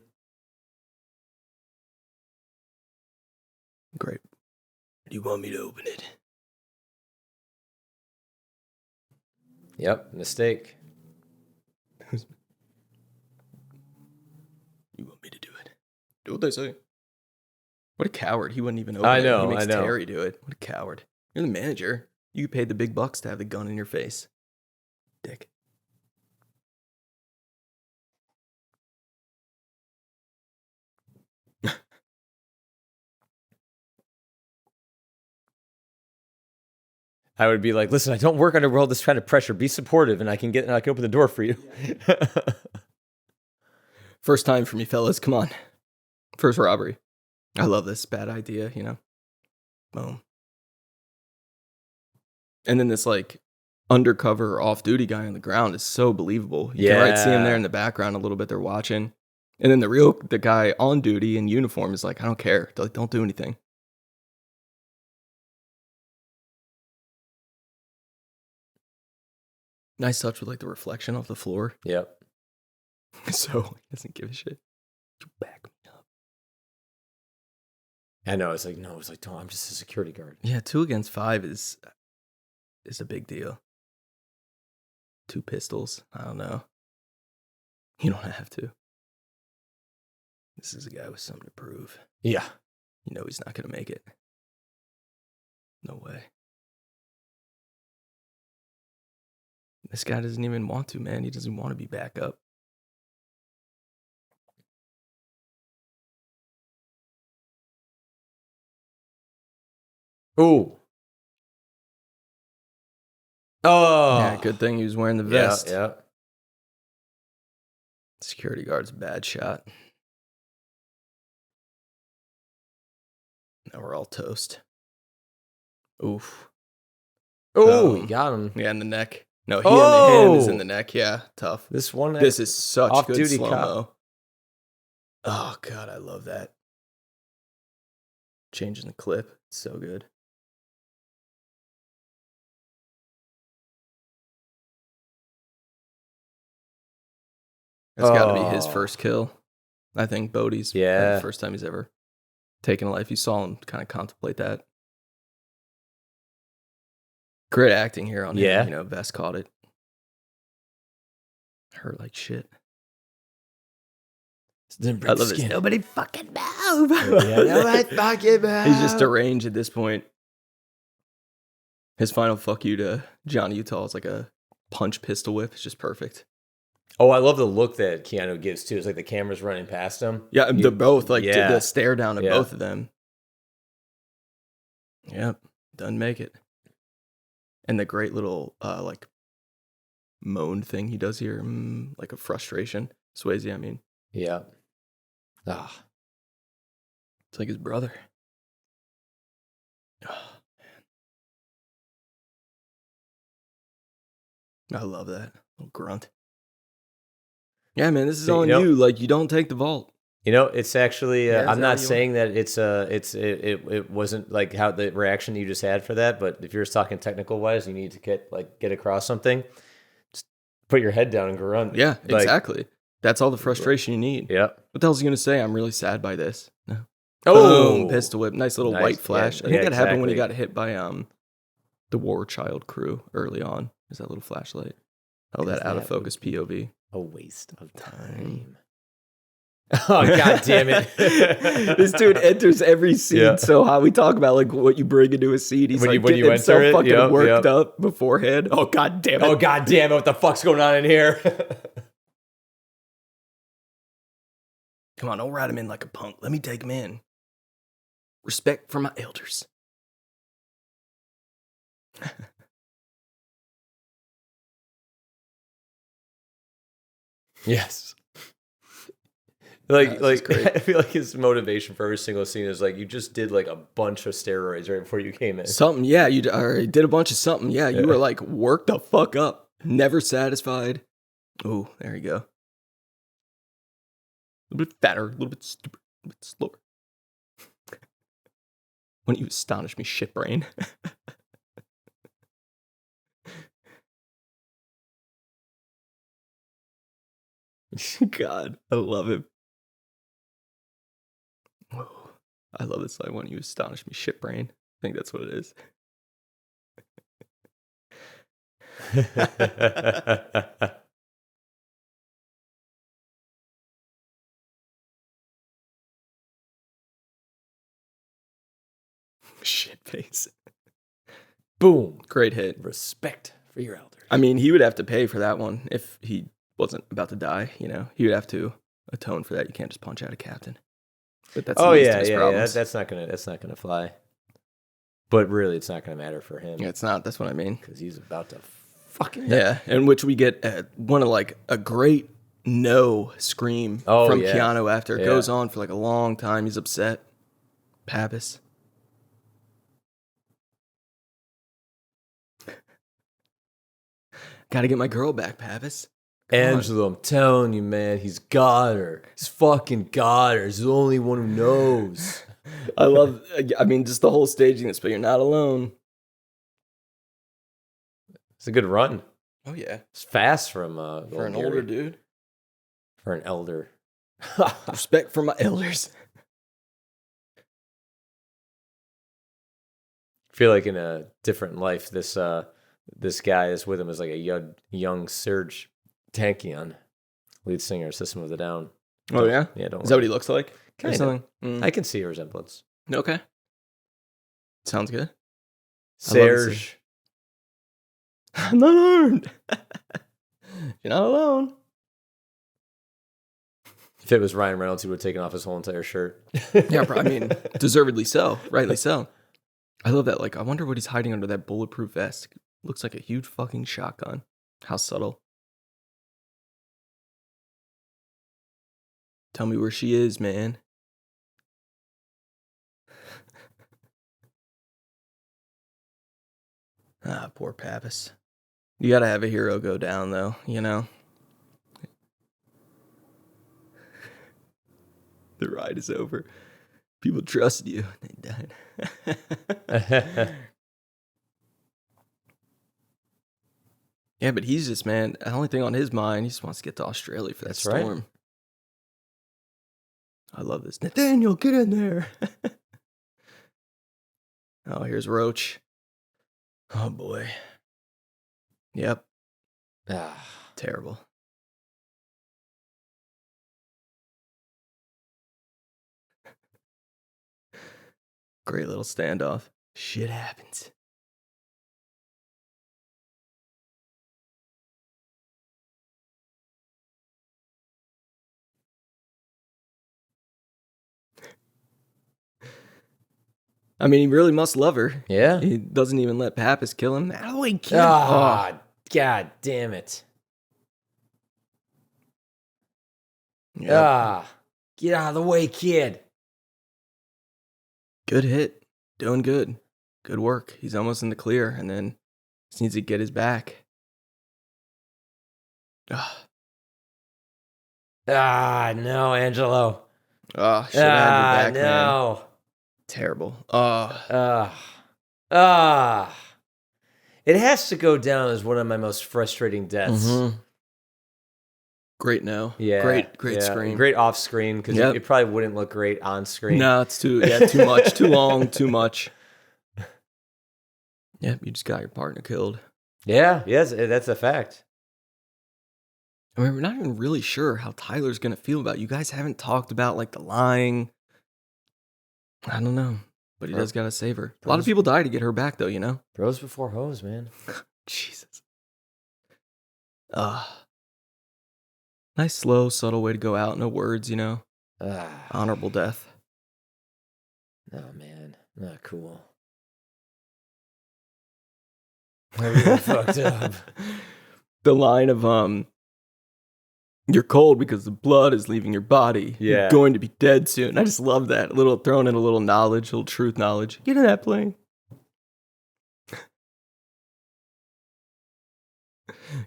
Great. Do you want me to open it? Yep, mistake. You want me to do it? Do what they say. What a coward. He wouldn't even open it. I know. He makes Terry do it. What a coward. You're the manager. You paid the big bucks to have the gun in your face. Dick. I would be like, listen, I don't work under all this kind of pressure. Be supportive, and I can open the door for you. First time for me, fellas. Come on. First robbery. I love this bad idea, Boom. And then this like undercover off-duty guy on the ground is so believable. You can see him there in the background a little bit. They're watching. And then the guy on duty in uniform is like, I don't care. Don't do anything. Nice touch with like the reflection off the floor. Yep. So he doesn't give a shit. You back me up. I know. It's like, no, don't. I'm just a security guard. Yeah, 2 against 5 is a big deal. 2 pistols. I don't know. You don't have to. This is a guy with something to prove. Yeah. He's not going to make it. No way. This guy doesn't even want to, man. He doesn't want to be back up. Ooh. Oh. Yeah, good thing he was wearing the vest. Yeah. Security guard's a bad shot. Now we're all toast. Oof. Oh, he got him. Yeah, in the neck. No, he in the hand is in the neck. Yeah, tough. This one. This is such good off-duty slow-mo. cop. Oh, God, I love that. Changing the clip. It's so good. That's got to be his first kill. I think Bodie's the first time he's ever taken a life. You saw him kind of contemplate that. Great acting here on him. You know, Vest caught it. Hurt like shit. I love this. Nobody fucking move. Nobody fucking move. He's just deranged at this point. His final fuck you to Johnny Utah is like a punch pistol whip. It's just perfect. Oh, I love the look that Keanu gives too. It's like the camera's running past him. Yeah, they're both like the stare down at both of them. Yep, doesn't make it. And the great little like moan thing he does here, like a frustration. Swayze, I mean. Yeah. Ah, it's like his brother. Oh, man. I love that little grunt. Yeah, man, this is on you. Like, you don't take the vault. You know, it's actually. I'm not saying that it wasn't like how the reaction you just had for that. But if you're just talking technical wise, you need to get across something. Just put your head down and grunt. Yeah, exactly. That's all the frustration you need. Yeah. What the hell's he gonna say? I'm really sad by this. No. Oh, boom, pistol whip. Nice little white flash. I think that happened when he got hit by the War Child crew early on. Is that little flashlight? Oh, that out of focus POV. A waste of time. Oh, God damn it. This dude enters every scene. So how we talk about like what you bring into a scene. He's when you enter it, fucking worked up beforehand. Oh, God damn it. Oh, God damn it. What the fuck's going on in here? Come on, don't ride him in like a punk. Let me take him in. Respect for my elders. Yes. Like I feel like his motivation for every single scene is like you just did like a bunch of steroids right before you came in. Something, yeah. You already did a bunch of something. Yeah, you were like worked the fuck up. Never satisfied. Ooh, there you go. A little bit fatter, a little bit stupid, a little bit slower. When you astonish me, shit brain. God, I love him. Oh, I love this line. When you astonish me, shit brain. I think that's what it is. Shit face. Boom. Great hit. Respect for your elders. I mean, he would have to pay for that one if he wasn't about to die, you know. He would have to atone for that. You can't just punch out a captain. But that's that's not gonna fly. But really, it's not gonna matter for him. Yeah, it's not. That's what I mean. Because he's about to fucking in which we get one of like a great no scream from Keanu after it goes on for like a long time. He's upset. Pappas. Gotta get my girl back, Pappas. Angelo, I'm telling you, man, he's got her. He's fucking got her. He's the only one who knows. I mean, just the whole staging this, but you're not alone. It's a good run. Oh, yeah. It's fast from for an older dude. For an elder. Respect for my elders. I feel like in a different life, this guy is with him as like a young Serge Tankian, lead singer, System of a Down. Oh, yeah? Yeah, don't Is that what he looks like? Kind of. I can see a resemblance. Okay. Sounds good. Serge. I'm not armed. You're not alone. If it was Ryan Reynolds, he would have taken off his whole entire shirt. Yeah, I mean, deservedly so. Rightly so. I love that. Like, I wonder what he's hiding under that bulletproof vest. Looks like a huge fucking shotgun. How subtle. Tell me where she is, man. Ah, poor Pappas. You gotta have a hero go down, though, you know? The ride is over. People trusted you. They died. Yeah, but he's just, man, the only thing on his mind, he just wants to get to Australia for that storm. Right. I love this. Nathaniel, get in there. Oh, here's Roach. Oh, boy. Yep. Terrible. Great little standoff. Shit happens. I mean, he really must love her. Yeah. He doesn't even let Pappas kill him. Oh, he kid. Oh, God damn it. Yep. Get out of the way, kid. Good hit. Doing good. Good work. He's almost in the clear, and then just needs to get his back. No, Angelo. Oh, should have had your back, no. Man. Terrible. It has to go down as one of my most frustrating deaths. Mm-hmm. Great no. Yeah. Great screen. Great off screen, because it probably wouldn't look great on screen. No, it's too much. Too long, too much. Yep, you just got your partner killed. Yeah, yes, that's a fact. I mean, we're not even really sure how Tyler's going to feel about it. You guys haven't talked about, like, the lying. I don't know, but he does got to save her. A lot of people die to get her back, though, you know? Bros before hoes, man. Jesus. Nice, slow, subtle way to go out. No words, you know? Honorable death. Oh, man. Not cool. I really fucked up. The line of, you're cold because the blood is leaving your body. Yeah. You're going to be dead soon. I just love that. Throwing in a little knowledge, a little truth knowledge. Get in that plane.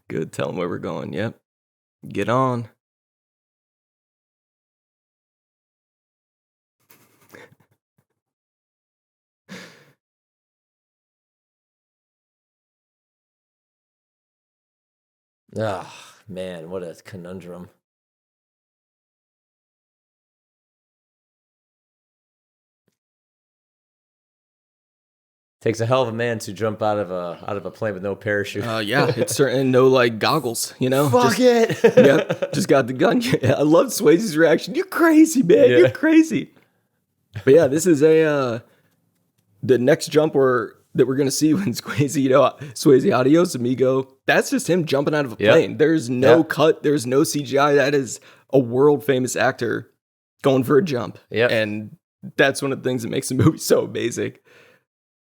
Good. Tell them where we're going. Yep. Get on. Man, what a conundrum. Takes a hell of a man to jump out of a plane with no parachute. Yeah, it's certain no like goggles, you know. Fuck it. Yep, just got the gun. I love Swayze's reaction. You're crazy, man. Yeah. You're crazy. But yeah, this is the next jump that we're gonna see when Swayze, adios amigo. That's just him jumping out of a plane. There's no cut. There's no CGI. That is a world famous actor going for a jump. Yeah, and that's one of the things that makes the movie so amazing.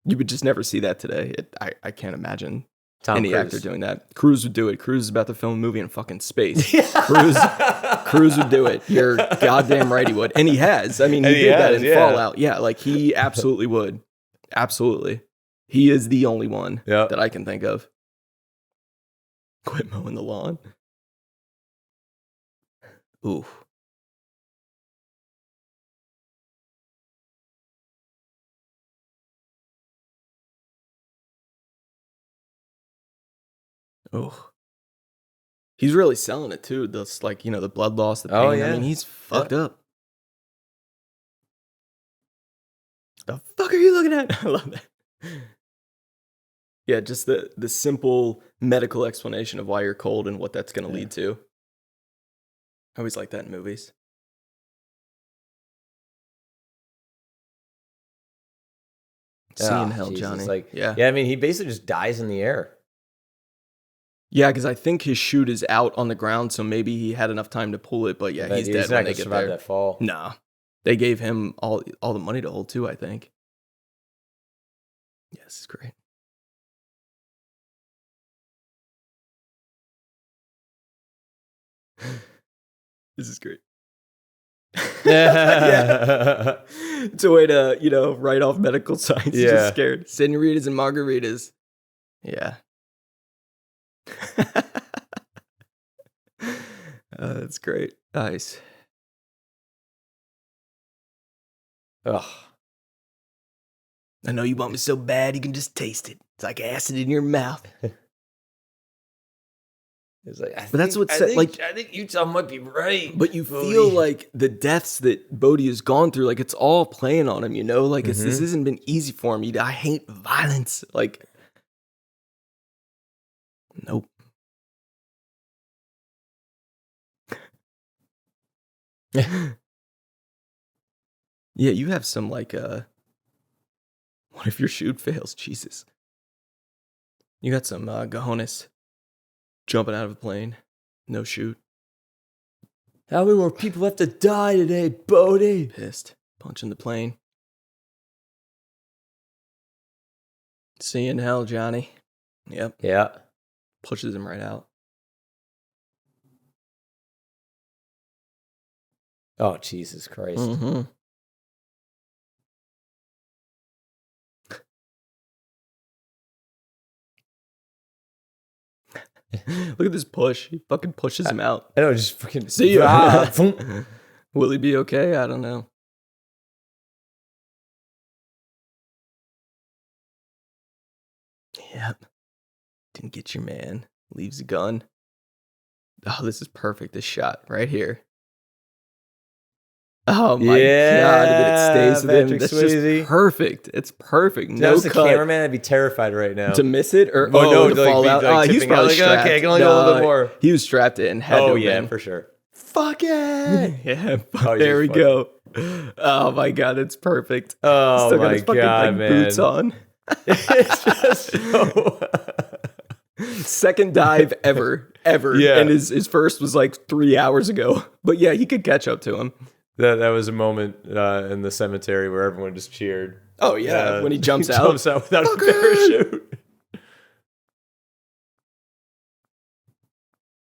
You would just never see that today. I can't imagine any actor doing that. Cruise would do it. Cruise is about to film a movie in fucking space. Cruise would do it. You're goddamn right he would. And he has. I mean, he did that in Fallout. Yeah, like he absolutely would. Absolutely. He is the only one that I can think of. Quit mowing the lawn. Ooh. Oh, he's really selling it too. This, like, the blood loss, the pain. Oh, yeah. I mean, he's fucked up. The fuck are you looking at? I love that. Yeah, just the simple medical explanation of why you're cold and what that's going to lead to. I always like that in movies. See in hell, Jesus. Johnny. Yeah, I mean, he basically just dies in the air. Yeah, because I think his chute is out on the ground, so maybe he had enough time to pull it. But yeah, he's dead when they get there. That fall. Nah, they gave him all the money to hold too, I think. Yeah, this is great. This is great. Yeah. It's a way to, write off medical science. You're just scared. Senoritas and margaritas. Yeah. That's great. Nice. Ugh. I know you want me so bad, you can just taste it. It's like acid in your mouth. It's like, But that's what's like. I think Utah might be right. But you feel like the deaths that Bodhi has gone through, like it's all playing on him, Like this hasn't been easy for him. I hate violence. Like, nope. Yeah, you have some like what if your shoot fails? Jesus. You got some cojones jumping out of a plane. No shoot. How many more people have to die today, Bodhi? Pissed. Punching the plane. See you in hell, Johnny. Yep. Yeah. Pushes him right out. Oh, Jesus Christ. Mm-hmm. Look at this push. He fucking pushes him out. I know, just fucking see you. Will he be okay? I don't know. Yep. Didn't get your man. Leaves a gun. Oh, this is perfect. This shot right here. Oh my God! And then it stays with him. That's Swayze. Just perfect. It's perfect. If No I was the cut. Cameraman, I'd be terrified right now. To miss it or no, to fall out. He was probably strapped. Okay, I can only go a little bit more. He was strapped in. Had been. For sure. Fuck it. Yeah. Oh, there we go. Oh my God, it's perfect. Oh Still got my his fucking, God, man. Boots on. It's just so... Second dive ever. Yeah. And his first was like 3 hours ago. But yeah, he could catch up to him. That was a moment in the cemetery where everyone just cheered. Oh yeah, when he jumps out. Jumps out without a parachute.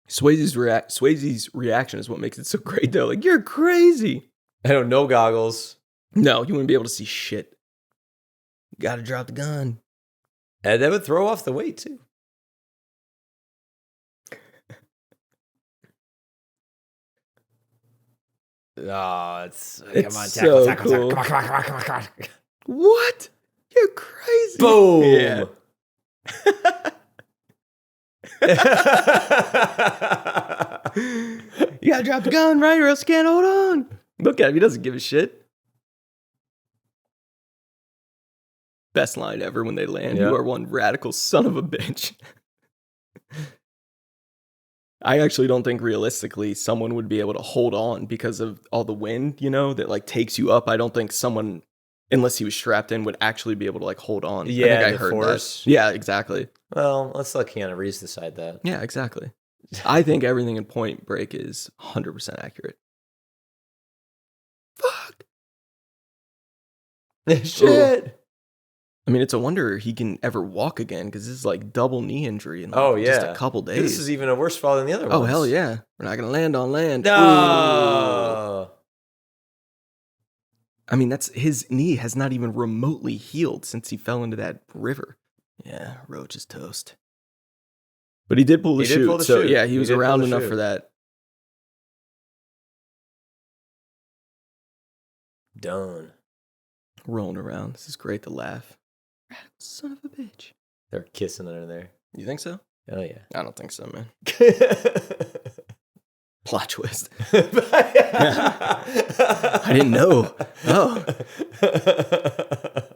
Swayze's reaction is what makes it so great though. Like, you're crazy. I don't know goggles. No, you wouldn't be able to see shit. You gotta drop the gun. And that would throw off the weight too. Oh, it's come on, tackle, so tackle, cool. Come on. What? You're crazy. Boom. Yeah. You gotta drop the gun, right? Or else you can't hold on. Look at him. He doesn't give a shit. Best line ever when they land. Yeah. You are one radical son of a bitch. I actually don't think realistically someone would be able to hold on because of all the wind, that like takes you up. I don't think someone, unless he was strapped in, would actually be able to like hold on. Yeah, I think I the heard force. that. Yeah, exactly. Well, let's let Keanu Reeves decide that. Yeah, exactly. I think everything in Point Break is 100% accurate. Fuck. Shit. I mean, it's a wonder he can ever walk again because this is like double knee injury in like just a couple days. This is even a worse fall than the other ones. Oh, hell yeah. We're not going to land on land. No. Ooh. I mean, his knee has not even remotely healed since he fell into that river. Yeah, Roach is toast. But he did pull the chute. So, yeah, he was around enough for that. Done. Rolling around. This is great to laugh. Son of a bitch. They're kissing under there. You think so? Oh, yeah. I don't think so, man. Plot twist. I didn't know. Oh.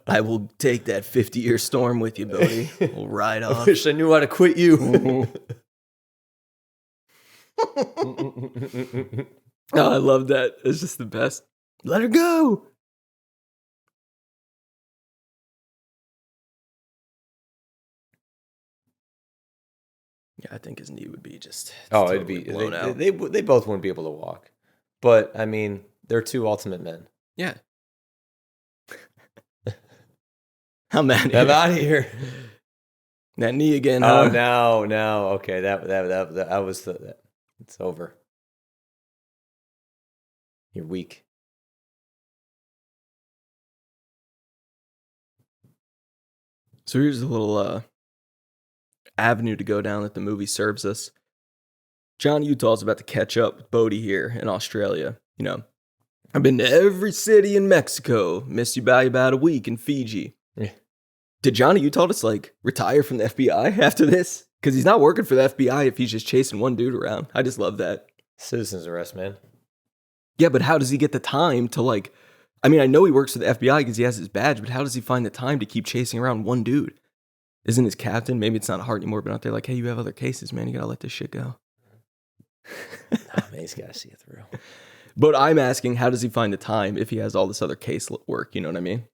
I will take that 50-year storm with you, Bodhi. We'll ride off. I wish I knew how to quit you. Oh, I love that. It's just the best. Let her go. Yeah, I think his knee would be just it'd be blown out. They both wouldn't be able to walk. But I mean, they're two ultimate men. Yeah. I'm out of I'm here. out of here. That knee again, Oh, huh? no. Okay, that was it's over. You're weak. So here's a little avenue to go down that the movie serves us. John Utah's about to catch up with Bodie here in Australia. You know, I've been to every city in Mexico. Missed you by about a week in Fiji. Yeah. Did Johnny Utah just like retire from the FBI after this? Because he's not working for the FBI if he's just chasing one dude around. I just love that. Citizen's arrest, man. Yeah, but how does he get the time to like... I mean, I know he works for the FBI because he has his badge, but how does he find the time to keep chasing around one dude? Isn't his captain, maybe it's not hard anymore, but out there like, hey, you have other cases, man. You gotta let this shit go. Oh, man, he's got to see it through. But I'm asking, how does he find the time if he has all this other case work? You know what I mean?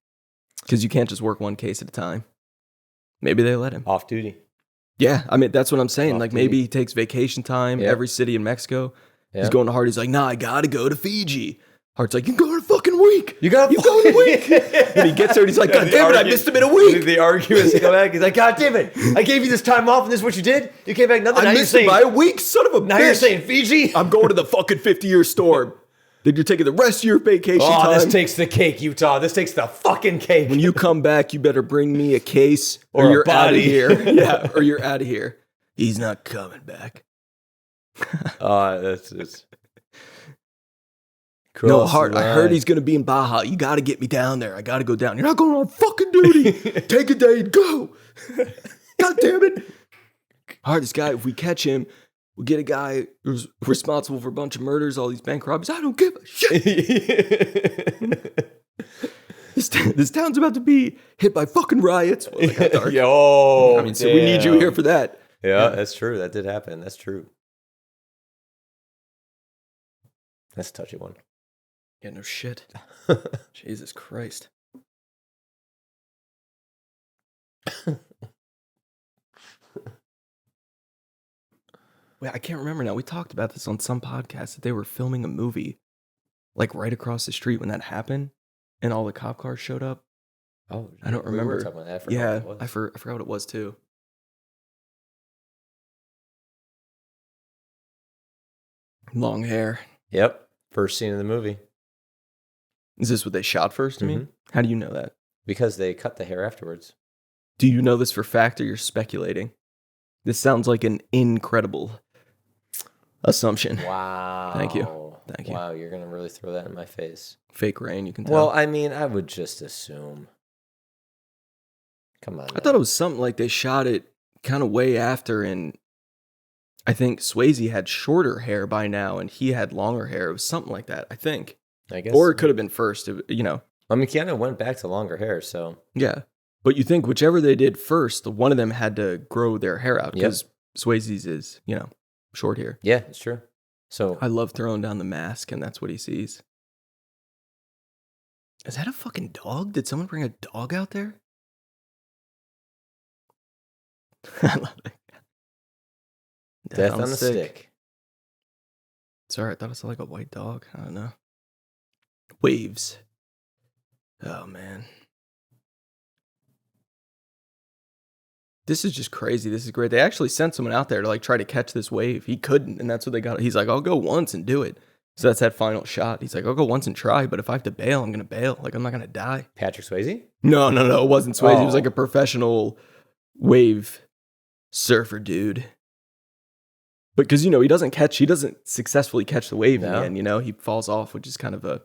Because you can't just work one case at a time. Maybe they let him. Off duty. Yeah, I mean, that's what I'm saying. Off Like, duty. maybe he takes vacation time, Yep. every city in Mexico. Yep. He's going to Hart. He's like, nah, I gotta go to Fiji. Hart's like, you go in a fucking week. You got You go in a week. And he gets there and he's like, God damn it, I missed him in a week. They argue as they come back. He's like, God damn it, I gave you this time off and this is what you did? You came back nothing. I Now you're missed him saying, by a week, son of a now bitch. you're saying Fiji? I'm going to the fucking 50-year storm. Then you're taking the rest of your vacation Oh, time. this takes the cake, Utah. This takes the fucking cake. When you come back, you better bring me a case Or a you're out of body. here. Yeah, or you're out of here. He's not coming back. That's No, Hart, I heard he's going to be in Baja. You got to get me down there. I got to go down. You're not going on fucking duty. Take a day and go. God damn it. Hart, this guy, if we catch him, we'll get a guy who's responsible for a bunch of murders, all these bank robberies. I don't give a shit. This town's about to be hit by fucking riots. Well, they got dark. Yo, I mean, so we need you here for that. Yeah, that's true. That did happen. That's true. That's a touchy one. Yeah, no shit. Jesus Christ. Wait, I can't remember now. We talked about this on some podcast that they were filming a movie like right across the street when that happened and all the cop cars showed up. Oh, I don't we remember. were talking about that. I forgot Yeah, what it was. I forgot what it was too. Long hair. Yep. First scene of the movie. Is this what they shot first, I mean? How do you know that? Because they cut the hair afterwards. Do you know this for fact or you're speculating? This sounds like an incredible assumption. Wow. Thank you. Thank you. Wow, you're going to really throw that in my face. Fake rain, you can tell. Well, I mean, I would just assume. Come on. I thought it was something like they shot it kind of way after, and I think Swayze had shorter hair by now, and he had longer hair. It was something like that, I think. I guess. Or it could have been first, you know. I mean, Keanu went back to longer hair, so. Yeah. But you think whichever they did first, one of them had to grow their hair out, because Swayze's is, you know, short hair. Yeah, it's true. So. I love throwing down the mask, and that's what he sees. Is that a fucking dog? Did someone bring a dog out there? I love it. Death on a stick. Sorry, I thought it was like a white dog. I don't know. Waves. Oh, man. This is just crazy. This is great. They actually sent someone out there to like try to catch this wave. He couldn't, and that's what they got. He's like, I'll go once and do it. So that's that final shot. He's like, I'll go once and try, but if I have to bail, I'm going to bail. Like, I'm not going to die. Patrick Swayze? No. It wasn't Swayze. He was Oh. like a professional wave surfer dude. But because, you know, he doesn't successfully catch the wave in the No. end, you know? He falls off, which is kind of a...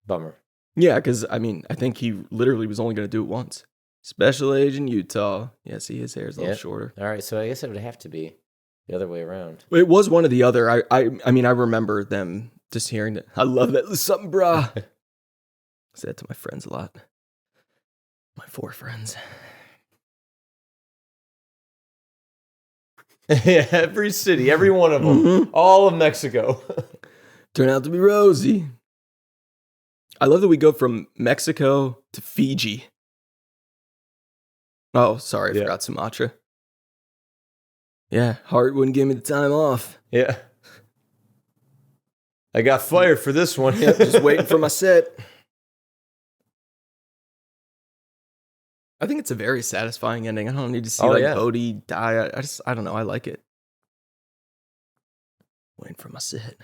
Bummer. Yeah, because, I mean, I think he literally was only going to do it once. Special Agent Utah. Yeah, see, his hair is a little shorter. All right, so I guess it would have to be the other way around. It was one or the other. I mean, I remember them just hearing that. I love that. Something, brah. I say that to my friends a lot. My 4 friends. Yeah, every city, every one of them, all of Mexico. Turn out to be Rosie. I love that we go from Mexico to Fiji. Oh, sorry, I forgot Sumatra. Yeah, Hart wouldn't give me the time off. Yeah. I got fired for this one. Yep, just waiting for my set. I think it's a very satisfying ending. I don't need to see Bodhi die. I don't know. I like it. Waiting for my sit.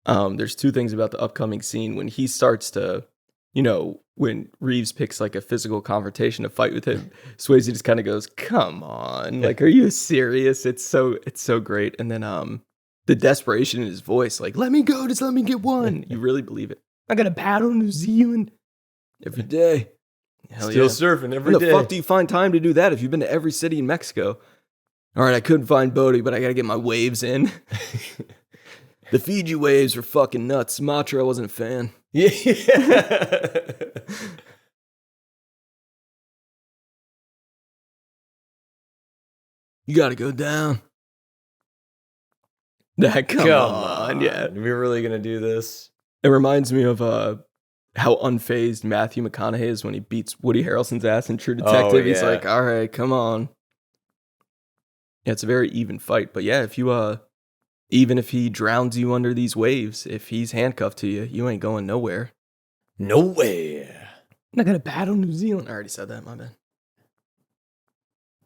There's two things about the upcoming scene when he starts to, when Reeves picks like a physical confrontation to fight with him, Swayze just kind of goes, "Come on, like, are you serious?" It's so great. And then the desperation in his voice, like, "Let me go, just let me get one." You really believe it. I got to battle New Zealand every day. Hell Still yeah. surfing every When day. the fuck do you find time to do that if you've been to every city in Mexico? All right, I couldn't find Bodhi, but I got to get my waves in. The Fiji waves were fucking nuts. Sumatra, I wasn't a fan. Yeah. You got to go down. Come on, yeah. We're really going to do this? It reminds me of how unfazed Matthew McConaughey is when he beats Woody Harrelson's ass in True Detective. He's like, all right, come on. Yeah, it's a very even fight. But yeah, if you even if he drowns you under these waves, if he's handcuffed to you, you ain't going nowhere. Nowhere. I'm not gonna battle New Zealand. I already said that, my bad.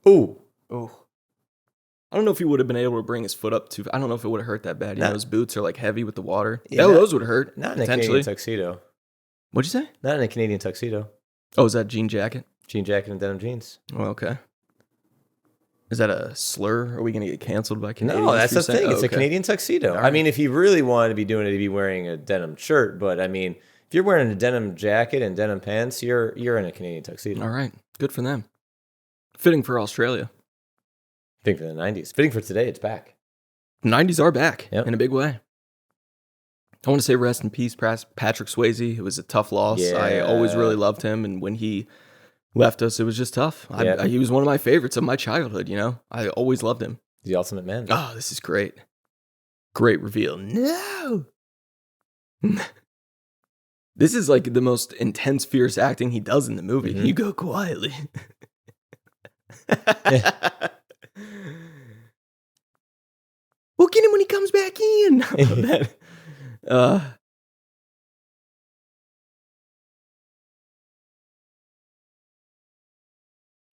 Oh. I don't know if he would have been able to bring his foot up to. I don't know if it would have hurt that bad. You know, his boots are like heavy with the water. Yeah, those would have hurt. Not in a Canadian tuxedo. What'd you say? Not in a Canadian tuxedo. Oh, is that jean jacket? Jean jacket and denim jeans. Oh, okay. Is that a slur? Are we going to get canceled by Canadians? No, that's the thing. It's a Canadian tuxedo. Right. I mean, if he really wanted to be doing it, he'd be wearing a denim shirt. But I mean, if you're wearing a denim jacket and denim pants, you're in a Canadian tuxedo. All right. Good for them. Fitting for Australia. Fitting for the 90s. Fitting for today, it's back. The 90s are back in a big way. I want to say rest in peace, Patrick Swayze. It was a tough loss. Yeah. I always really loved him. And when he left us, it was just tough. He was one of my favorites of my childhood, you know? I always loved him. The ultimate man. Oh, this is great. Great reveal. No! This is like the most intense, fierce acting he does in the movie. Mm-hmm. You go quietly. We'll get him when he comes back in.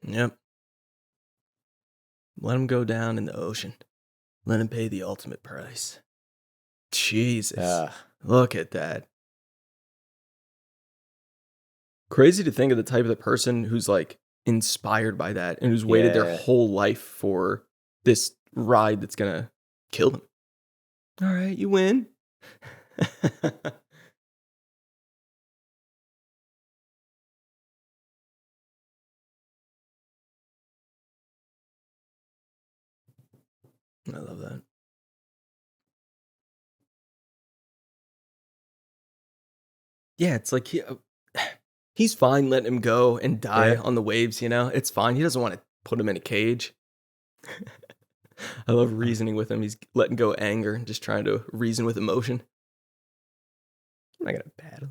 Yep. Let him go down in the ocean. Let him pay the ultimate price. Jesus. Look at that. Crazy to think of the type of the person who's like inspired by that and who's waited their whole life for this ride that's going to kill them. All right, you win. I love that. Yeah, it's like he's fine letting him go and die on the waves, you know? It's fine. He doesn't want to put him in a cage. I love reasoning with him. He's letting go anger and just trying to reason with emotion. I'm not going to battle.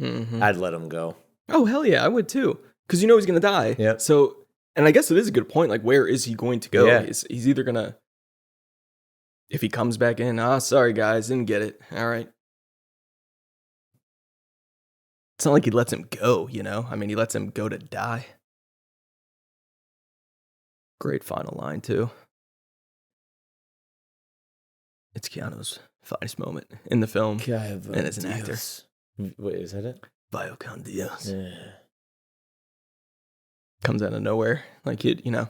Mm-hmm. I'd let him go. Oh, hell yeah, I would too. Because you know he's going to die. Yep. So, and I guess it is a good point. Like, where is he going to go? Yeah. He's either going to, if he comes back in, sorry guys, didn't get it. All right. It's not like he lets him go, you know? I mean, he lets him go to die. Great final line, too. It's Keanu's finest moment in the film and as an actor. Wait, is that it? Vaya con Dios. Yeah. Comes out of nowhere. Like, you know.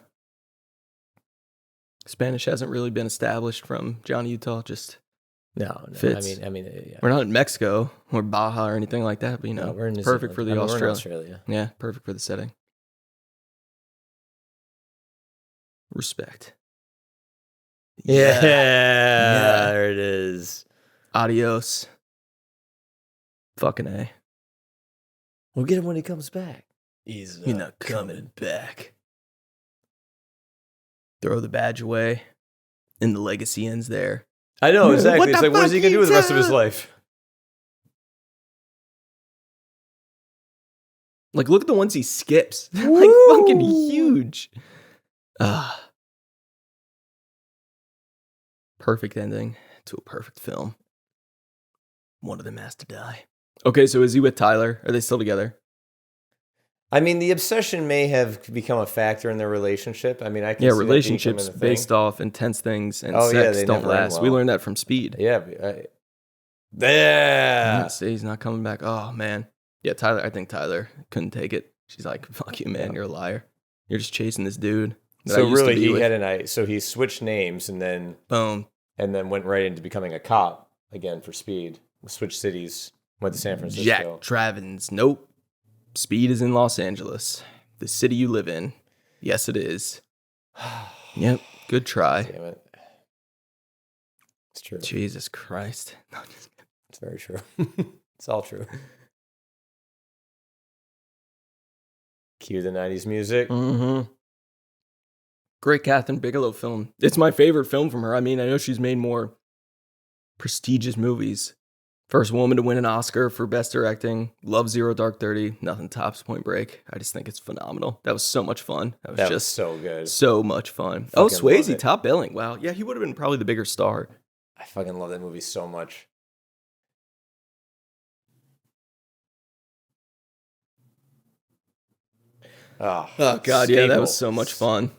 Spanish hasn't really been established from Johnny Utah, just no. Fits. I mean, yeah. We're not in Mexico or Baja or anything like that, but you know, we're in perfect for the Australia. We're in Australia. Yeah, perfect for the setting. Respect. Yeah, there it is. Adios. Fucking A. We'll get him when he comes back. He's not coming back. Throw the badge away, and the legacy ends there. I know, exactly. It's like, what is he going to do with the rest of his life? Like, look at the ones he skips. They're like fucking huge. Perfect ending to a perfect film. One of them has to die. Okay, so is he with Tyler? Are they still together? I mean, the obsession may have become a factor in their relationship. I mean, I can see that relationships becoming a thing. based off intense things and Oh, yeah, sex they don't never end last. We well. learned that from Speed. Yeah. Yeah. See, he's not coming back. Oh, man. Yeah, Tyler. I think Tyler couldn't take it. She's like, fuck you, man. Yeah. You're a liar. You're just chasing this dude. that I So used to really, be he with." had an eye. So he switched names and then Boom. went right into becoming a cop again for Speed. Switched cities. Went to San Francisco. Jack Travins. Nope. Speed is in Los Angeles, the city you live in. Yes, it is. Yep. Good try. Damn it. It's true. Jesus Christ. No, just kidding. It's very true. It's all true. Cue the 90s music. Mm-hmm. Great Catherine Bigelow film. It's my favorite film from her. I mean, I know she's made more prestigious movies. First woman to win an Oscar for Best Directing. Love Zero Dark 30. Nothing tops Point Break. I just think it's phenomenal. That was so much fun. That was so good. So much fun. Fucking love Swayze, it. top billing. Wow. Yeah, he would have been probably the bigger star. I fucking love that movie so much. Oh God, yeah, that was so much fun.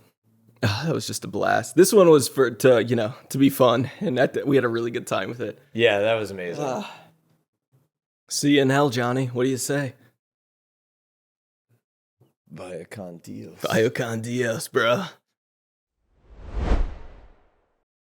That was just a blast. This one was to be fun, and we had a really good time with it. Yeah, that was amazing. See you in hell, Johnny. What do you say? Vaya con Dios. Vaya con Dios, bro.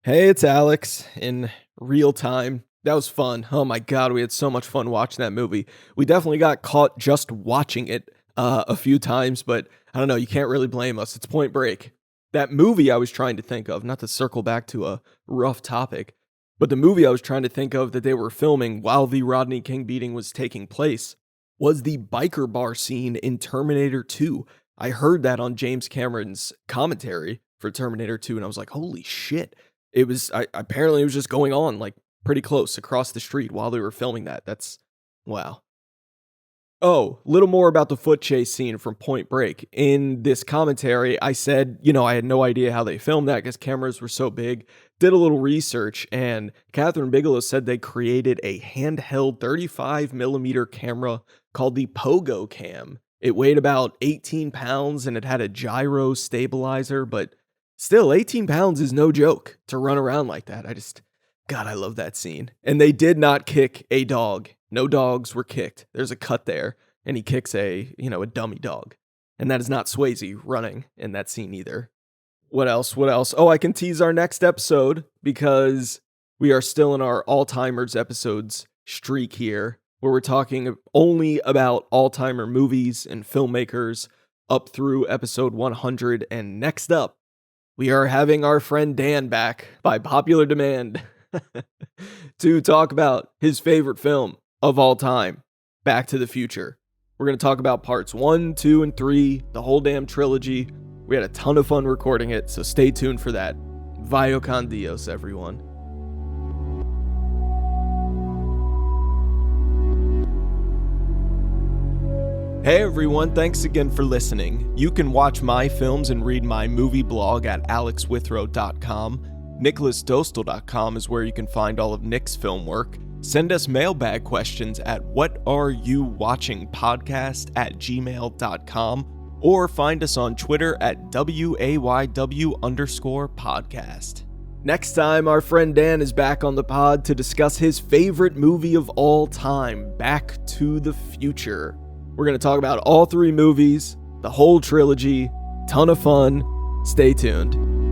Hey, it's Alex in real time. That was fun. Oh my God, we had so much fun watching that movie. We definitely got caught just watching it a few times, but I don't know, you can't really blame us. It's Point Break. That movie I was trying to think of, not to circle back to a rough topic, but the movie I was trying to think of that they were filming while the Rodney King beating was taking place was the biker bar scene in Terminator 2. I heard that on James Cameron's commentary for Terminator 2, and I was like, holy shit. Apparently it was just going on like pretty close across the street while they were filming that. That's, wow. Oh, little more about the foot chase scene from Point Break. In this commentary, I said, I had no idea how they filmed that because cameras were so big. Did a little research, and Catherine Bigelow said they created a handheld 35mm camera called the Pogo Cam. It weighed about 18 pounds, and it had a gyro stabilizer, but still, 18 pounds is no joke to run around like that. God, I love that scene. And they did not kick a dog. No dogs were kicked. There's a cut there, and he kicks a dummy dog. And that is not Swayze running in that scene either. What else? Oh, I can tease our next episode because we are still in our All-Timers episodes streak here, where we're talking only about all-timer movies and filmmakers up through episode 100. And next up, we are having our friend Dan back by popular demand to talk about his favorite film of all time, Back to the Future. We're going to talk about parts 1, 2, and 3, the whole damn trilogy. We had a ton of fun recording it, so stay tuned for that. Vaya con Dios, everyone. Hey everyone, thanks again for listening. You can watch my films and read my movie blog at alexwithrow.com. nicholasdostal.com is where you can find all of Nick's film work. Send us mailbag questions at whatareyouvatchingpodcast@gmail.com or find us on Twitter at WAYW_podcast. Next time, our friend Dan is back on the pod to discuss his favorite movie of all time, Back to the Future. We're going to talk about all 3 movies, the whole trilogy, ton of fun. Stay tuned.